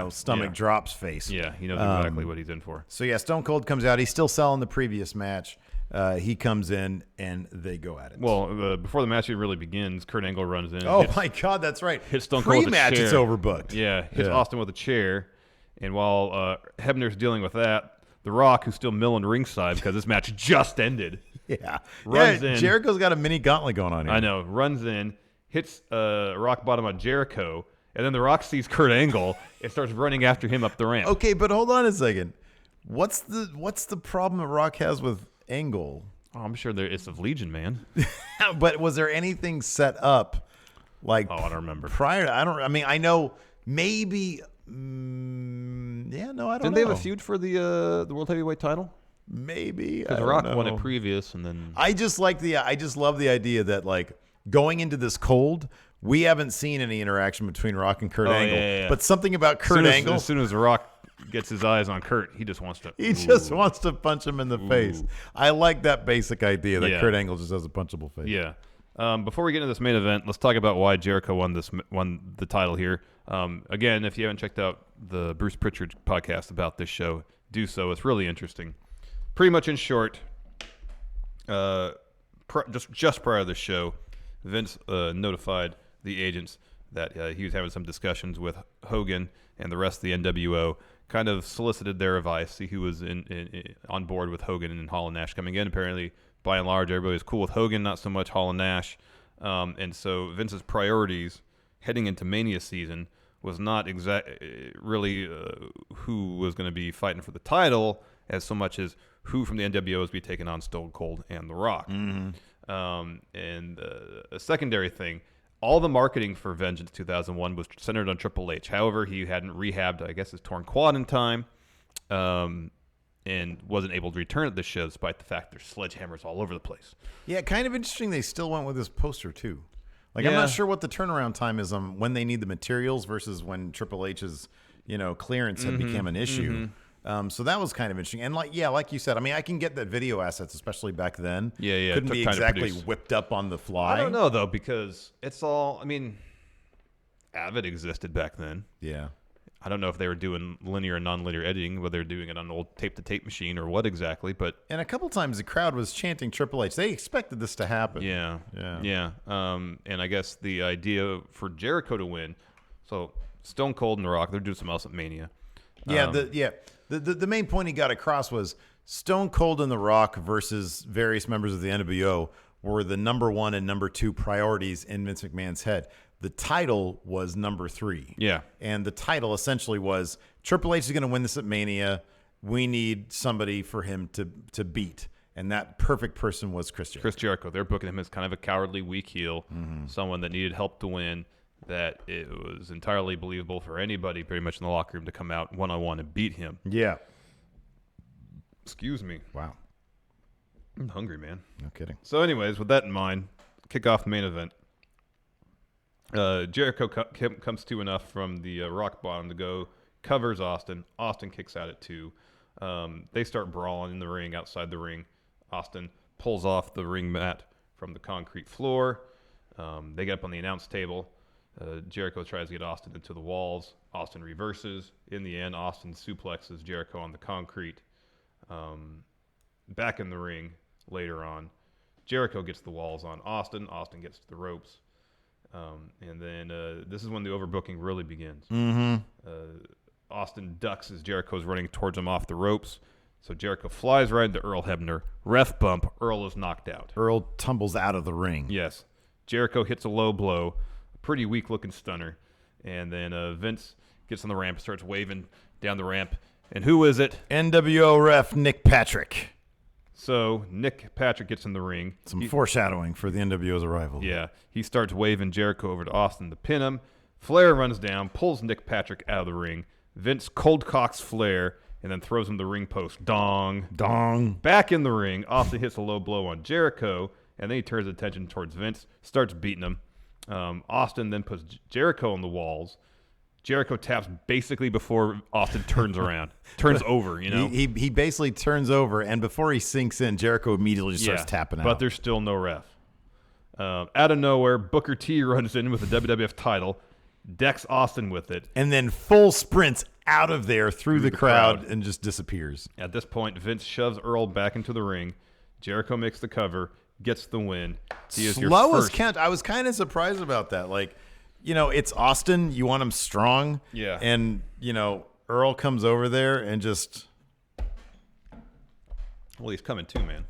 Speaker 10: stomach drops face.
Speaker 11: Yeah, he knows exactly what he's in for.
Speaker 10: So yeah, Stone Cold comes out. He's still selling the previous match. He comes in, and they go at it.
Speaker 11: Well, before the match really begins, Kurt Angle runs in.
Speaker 10: Oh my God, that's right.
Speaker 11: Hits Stone Cold with a
Speaker 10: Pre-match,
Speaker 11: chair.
Speaker 10: it's overbooked.
Speaker 11: Yeah, hits Austin with a chair, and while Hebner's dealing with that, The Rock, who's still milling ringside because this match just ended. Runs in.
Speaker 10: Jericho's got a mini gauntlet going on here.
Speaker 11: I know. Runs in, hits rock bottom on Jericho, and then The Rock sees Kurt Angle and starts running after him up the ramp.
Speaker 10: Okay, but hold on a second. What's the problem that Rock has with Angle?
Speaker 11: Oh, I'm sure it's of Legion, man.
Speaker 10: But was there anything set up like?
Speaker 11: Oh, I don't remember.
Speaker 10: Prior, I know maybe. I don't know.
Speaker 11: Didn't they have a feud for the World Heavyweight title?
Speaker 10: Maybe.
Speaker 11: Because The Rock won it previous, and then
Speaker 10: I just love the idea that like going into this cold, we haven't seen any interaction between Rock and Kurt Angle.
Speaker 11: Yeah.
Speaker 10: But something about Kurt Angle.
Speaker 11: As soon as The Rock gets his eyes on Kurt, he just wants to.
Speaker 10: Just wants to punch him in the face. I like that basic idea that
Speaker 11: Yeah.
Speaker 10: Kurt Angle just has a punchable face.
Speaker 11: Yeah. Before we get into this main event, let's talk about why Jericho won the title here. Again, if you haven't checked out the Bruce Pritchard podcast about this show, do so. It's really interesting. Pretty much in short, just prior to the show, Vince notified the agents that he was having some discussions with Hogan and the rest of the NWO, kind of solicited their advice, see who was on board with Hogan and Hall and Nash coming in. Apparently, by and large, everybody was cool with Hogan, not so much Hall and Nash. And so Vince's priorities heading into Mania season was not really who was going to be fighting for the title as so much as who from the NWO was be taking on Stone Cold and The Rock.
Speaker 10: Mm-hmm.
Speaker 11: And a secondary thing, all the marketing for Vengeance 2001 was centered on Triple H. However, he hadn't rehabbed, I guess, his torn quad in time, and wasn't able to return at the show despite the fact there's sledgehammers all over the place.
Speaker 10: Yeah, kind of interesting. They still went with this poster too. Like, I'm not sure what the turnaround time is on when they need the materials versus when Triple H's, clearance had become an issue. So that was kind of interesting. And like you said, I can get that video assets, especially back then.
Speaker 11: Yeah.
Speaker 10: Couldn't be exactly whipped up on the fly.
Speaker 11: I don't know though, because it's all. Avid existed back then.
Speaker 10: Yeah.
Speaker 11: I don't know if they were doing linear and non-linear editing, whether they're doing it on an old tape-to-tape machine or what exactly. But
Speaker 10: and a couple times the crowd was chanting Triple H. They expected this to happen.
Speaker 11: Yeah. And I guess the idea for Jericho to win, so Stone Cold and The Rock, they're doing something else at Mania.
Speaker 10: The main point he got across was Stone Cold and The Rock versus various members of the NWO were the number 1 and number 2 priorities in Vince McMahon's head. The title was number 3.
Speaker 11: Yeah.
Speaker 10: And the title essentially was Triple H is going to win this at Mania. We need somebody for him to beat. And that perfect person was Chris Jericho.
Speaker 11: Chris Jericho. They're booking him as kind of a cowardly, weak heel, someone that needed help to win, that it was entirely believable for anybody pretty much in the locker room to come out one-on-one and beat him.
Speaker 10: Yeah.
Speaker 11: Excuse me.
Speaker 10: Wow.
Speaker 11: I'm hungry, man.
Speaker 10: No kidding.
Speaker 11: So anyways, with that in mind, kick off the main event. Jericho comes to enough from the rock bottom to go, covers Austin. Austin kicks out at 2. They start brawling in the ring, outside the ring. Austin pulls off the ring mat from the concrete floor. They get up on the announce table. Jericho tries to get Austin into the walls. Austin reverses. In the end, Austin suplexes Jericho on the concrete. Back in the ring later on, Jericho gets the walls on Austin. Austin gets to the ropes. And then this is when the overbooking really begins. Austin ducks as Jericho's running towards him off the ropes. So Jericho flies right into Earl Hebner. Ref bump. Earl is knocked out.
Speaker 10: Earl tumbles out of the ring.
Speaker 11: Yes. Jericho hits a low blow. A pretty weak-looking stunner. And then Vince gets on the ramp, starts waving down the ramp. And who is it?
Speaker 10: NWO ref Nick Patrick.
Speaker 11: So Nick Patrick gets in the ring.
Speaker 10: Some foreshadowing for the NWO's arrival.
Speaker 11: Yeah. He starts waving Jericho over to Austin to pin him. Flair runs down, pulls Nick Patrick out of the ring. Vince cold cocks Flair and then throws him to the ring post. Dong.
Speaker 10: Dong.
Speaker 11: Back in the ring, Austin hits a low blow on Jericho, and then he turns attention towards Vince, starts beating him. Austin then puts Jericho on the walls. Jericho taps basically before Austin turns around, turns over, you know.
Speaker 10: He basically turns over, and before he sinks in, Jericho immediately just starts tapping out.
Speaker 11: But there's still no ref. Out of nowhere, Booker T runs in with the WWF title, decks Austin with it.
Speaker 10: And then full sprints out of there through the crowd and just disappears.
Speaker 11: At this point, Vince shoves Earl back into the ring. Jericho makes the cover, gets the win. He is your
Speaker 10: Slowest
Speaker 11: first.
Speaker 10: count. I was kind of surprised about that. Like, you know, it's Austin. You want him strong.
Speaker 11: Yeah.
Speaker 10: And, you know, Earl comes over there and just...
Speaker 11: Well, he's coming too, man.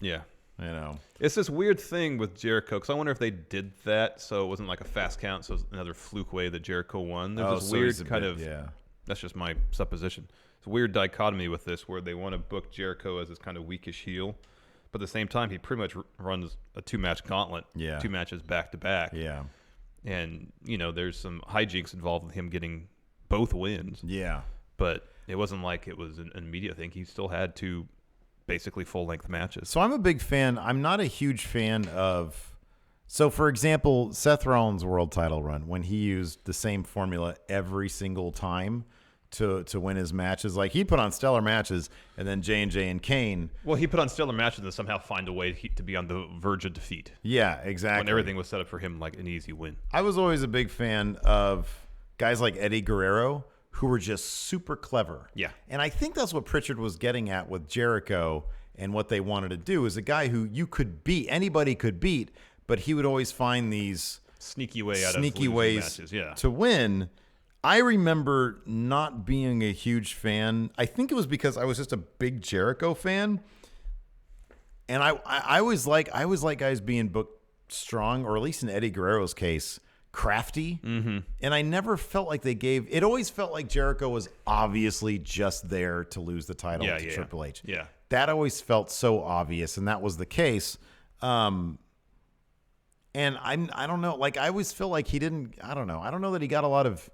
Speaker 11: Yeah.
Speaker 10: You know.
Speaker 11: It's this weird thing with Jericho, because I wonder if they did that so it wasn't like a fast count, so it was another fluke way that Jericho won. There's this weird kind of...
Speaker 10: Yeah.
Speaker 11: That's just my supposition. It's a weird dichotomy with this where they want to book Jericho as this kind of weakish heel. But at the same time, he pretty much runs a 2-match gauntlet.
Speaker 10: Yeah.
Speaker 11: 2 matches back-to-back.
Speaker 10: Yeah.
Speaker 11: And, you know, there's some hijinks involved with him getting both wins.
Speaker 10: Yeah.
Speaker 11: But it wasn't like it was an immediate thing. He still had 2 basically full-length matches.
Speaker 10: So I'm a big fan. I'm not a huge fan of... So, for example, Seth Rollins' world title run, when he used the same formula every single time to win his matches. Like, he put on stellar matches, and then J&J and Kane...
Speaker 11: Well, he put on stellar matches and somehow find a way to be on the verge of defeat.
Speaker 10: Yeah, exactly.
Speaker 11: When everything was set up for him like an easy win.
Speaker 10: I was always a big fan of guys like Eddie Guerrero, who were just super clever.
Speaker 11: Yeah.
Speaker 10: And I think that's what Pritchard was getting at with Jericho, and what they wanted to do is a guy who you could beat, anybody could beat, but he would always find these
Speaker 11: sneaky ways
Speaker 10: matches,
Speaker 11: yeah,
Speaker 10: to win. I remember not being a huge fan. I think it was because I was just a big Jericho fan, and I was like guys being booked strong, or at least in Eddie Guerrero's case, crafty.
Speaker 11: Mm-hmm.
Speaker 10: And I never felt like they gave. It always felt like Jericho was obviously just there to lose the title to Triple H.
Speaker 11: Yeah,
Speaker 10: that always felt so obvious, and that was the case. And I don't know. Like, I always feel like he didn't. I don't know. I don't know that he got a lot of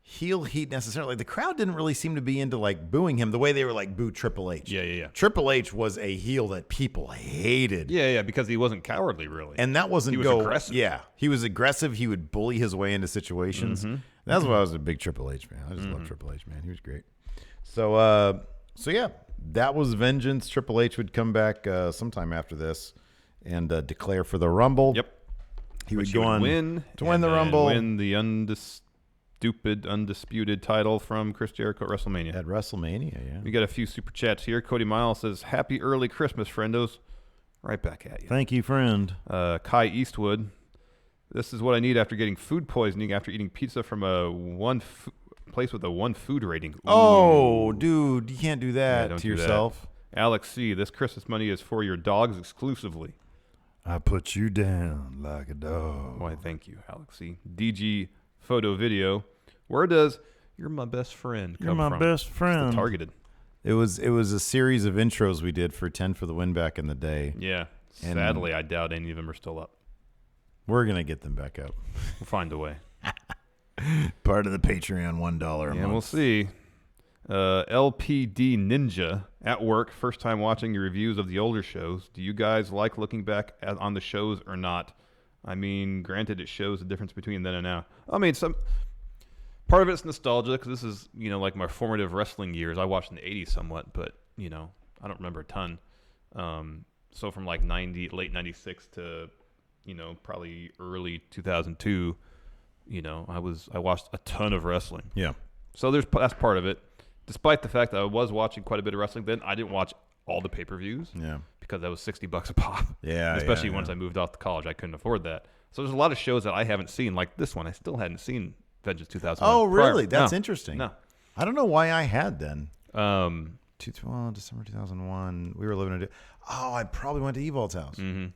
Speaker 10: heel heat necessarily. The crowd didn't really seem to be into like booing him the way they were like boo Triple H.
Speaker 11: Yeah.
Speaker 10: Triple H was a heel that people hated.
Speaker 11: Yeah, because he wasn't cowardly really.
Speaker 10: And that wasn't
Speaker 11: he was aggressive.
Speaker 10: Yeah, he was aggressive. He would bully his way into situations.
Speaker 11: Mm-hmm.
Speaker 10: That's why I was a big Triple H fan. I just love Triple H, man. He was great. So yeah, that was Vengeance. Triple H would come back sometime after this and declare for the Rumble.
Speaker 11: Yep.
Speaker 10: He
Speaker 11: which
Speaker 10: would go on
Speaker 11: win
Speaker 10: to win the
Speaker 11: and
Speaker 10: Rumble.
Speaker 11: win the undisputed title from Chris Jericho at WrestleMania.
Speaker 10: At WrestleMania, yeah.
Speaker 11: We got a few super chats here. Cody Miles says, "Happy early Christmas, friendos." Right back at you.
Speaker 10: Thank you, friend.
Speaker 11: Kai Eastwood. This is what I need after getting food poisoning after eating pizza from a place with a 1 food rating. Ooh.
Speaker 10: Oh, dude, you can't do that
Speaker 11: don't
Speaker 10: to
Speaker 11: do
Speaker 10: yourself.
Speaker 11: That. Alex C., this Christmas money is for your dogs exclusively.
Speaker 10: I put you down like a dog.
Speaker 11: Why, thank you, Alex C. DG Photo Video. Where does "You're my best friend" come
Speaker 10: You're my
Speaker 11: from?
Speaker 10: best friend.
Speaker 11: It's the targeted.
Speaker 10: It was a series of intros we did for 10 for the Win back in the day.
Speaker 11: Yeah.
Speaker 10: And
Speaker 11: sadly, I doubt any of them are still up.
Speaker 10: We're going to get them back up.
Speaker 11: We'll find a way.
Speaker 10: Part of the Patreon $1 a month.
Speaker 11: Yeah, we'll see. LPD Ninja at work, first time watching your reviews of the older shows. Do you guys like looking back on the shows or not? I mean, granted, it shows the difference between then and now. I mean, some part of it's nostalgia because this is, like my formative wrestling years. I watched in the 80s somewhat, but, I don't remember a ton. So from like late 96 to, probably early 2002, I watched a ton of wrestling.
Speaker 10: Yeah.
Speaker 11: So that's part of it. Despite the fact that I was watching quite a bit of wrestling then, I didn't watch all the pay-per-views.
Speaker 10: Yeah.
Speaker 11: Because that was $60 a pop.
Speaker 10: Yeah.
Speaker 11: Especially once I moved off to college, I couldn't afford that. So there's a lot of shows that I haven't seen, like this one. I still hadn't seen Vengeance 2001.
Speaker 10: Oh, really? That's
Speaker 11: No.
Speaker 10: interesting.
Speaker 11: No.
Speaker 10: I don't know why I had then.
Speaker 11: December
Speaker 10: 2001. We were living in. Oh, I probably went to Evol's house.
Speaker 11: Mm-hmm.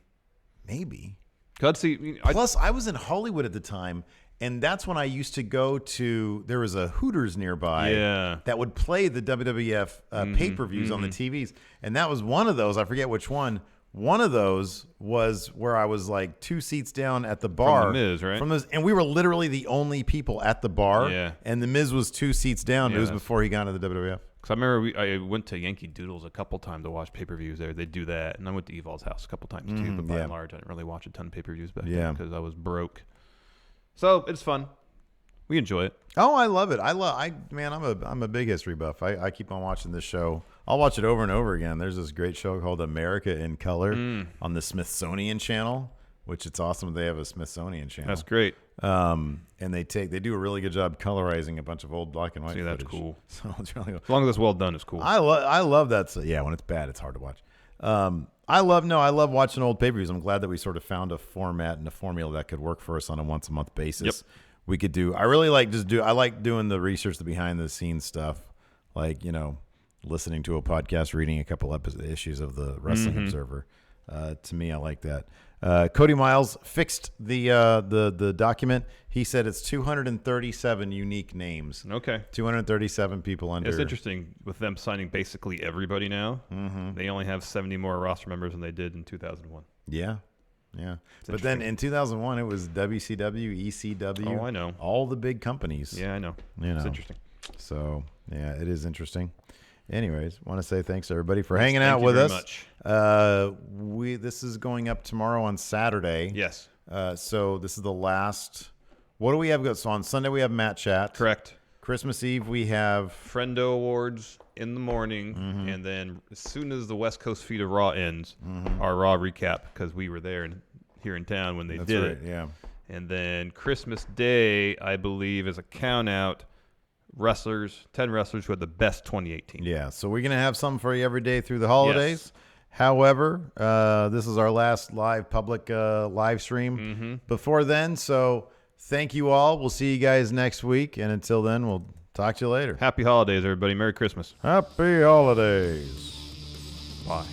Speaker 10: Maybe.
Speaker 11: Plus,
Speaker 10: I was in Hollywood at the time, and that's when I used to go to. There was a Hooters nearby.
Speaker 11: Yeah.
Speaker 10: That would play the WWF pay-per-views on the TVs, and that was one of those. I forget which one. One of those was where I was like 2 seats down at the bar.
Speaker 11: From The Miz, right?
Speaker 10: And we were literally the only people at the bar.
Speaker 11: Yeah.
Speaker 10: And The Miz was 2 seats down.
Speaker 11: Yeah,
Speaker 10: it was before he got into the WWF.
Speaker 11: Because I remember I went to Yankee Doodles a couple times to watch pay-per-views there. They do that. And I went to Evol's house a couple times too. But by and large, I didn't really watch a ton of pay-per-views back then because I was broke. So it's fun. We enjoy it.
Speaker 10: Oh, I love it. I'm a big history buff. I keep on watching this show. I'll watch it over and over again. There's this great show called America in Color on the Smithsonian Channel, which it's awesome they have a Smithsonian channel.
Speaker 11: That's great.
Speaker 10: And they do a really good job colorizing a bunch of old black and white footage.
Speaker 11: That's cool.
Speaker 10: So it's really cool.
Speaker 11: As long as it's well done, it's cool.
Speaker 10: I love that. So yeah, when it's bad, it's hard to watch. I love watching old pay-per-views. I'm glad that we sort of found a format and a formula that could work for us on a once a month basis.
Speaker 11: Yep.
Speaker 10: We could do. I like doing the research, the behind the scenes stuff, like listening to a podcast, reading a couple issues of the Wrestling Observer. To me, I like that. Cody Miles fixed the document. He said it's 237 unique names.
Speaker 11: Okay.
Speaker 10: 237 people under.
Speaker 11: It's interesting with them signing basically everybody now.
Speaker 10: Mm-hmm.
Speaker 11: They only have 70 more roster members than they did in 2001.
Speaker 10: Yeah. Yeah. But then in 2001, it was WCW, ECW.
Speaker 11: Oh, I know.
Speaker 10: All the big companies.
Speaker 11: Yeah, I know. It's interesting.
Speaker 10: So, yeah, it is interesting. Anyways, want to say thanks to everybody for hanging out with us.
Speaker 11: Much.
Speaker 10: This is going up tomorrow on Saturday.
Speaker 11: Yes.
Speaker 10: So this is the last. What do we have? So on Sunday we have Matt Chat.
Speaker 11: Correct.
Speaker 10: Christmas Eve we have
Speaker 11: Friendo Awards in the morning, and then as soon as the West Coast feed of Raw ends, our Raw recap because we were there here in town when they did it.
Speaker 10: Yeah.
Speaker 11: And then Christmas Day, I believe, is a count out. 10 wrestlers who had the best 2018.
Speaker 10: Yeah, so we're going to have something for you every day through the holidays. Yes. However, this is our last live public live stream before then. So thank you all. We'll see you guys next week. And until then, we'll talk to you later.
Speaker 11: Happy holidays, everybody. Merry Christmas.
Speaker 10: Happy holidays.
Speaker 11: Bye.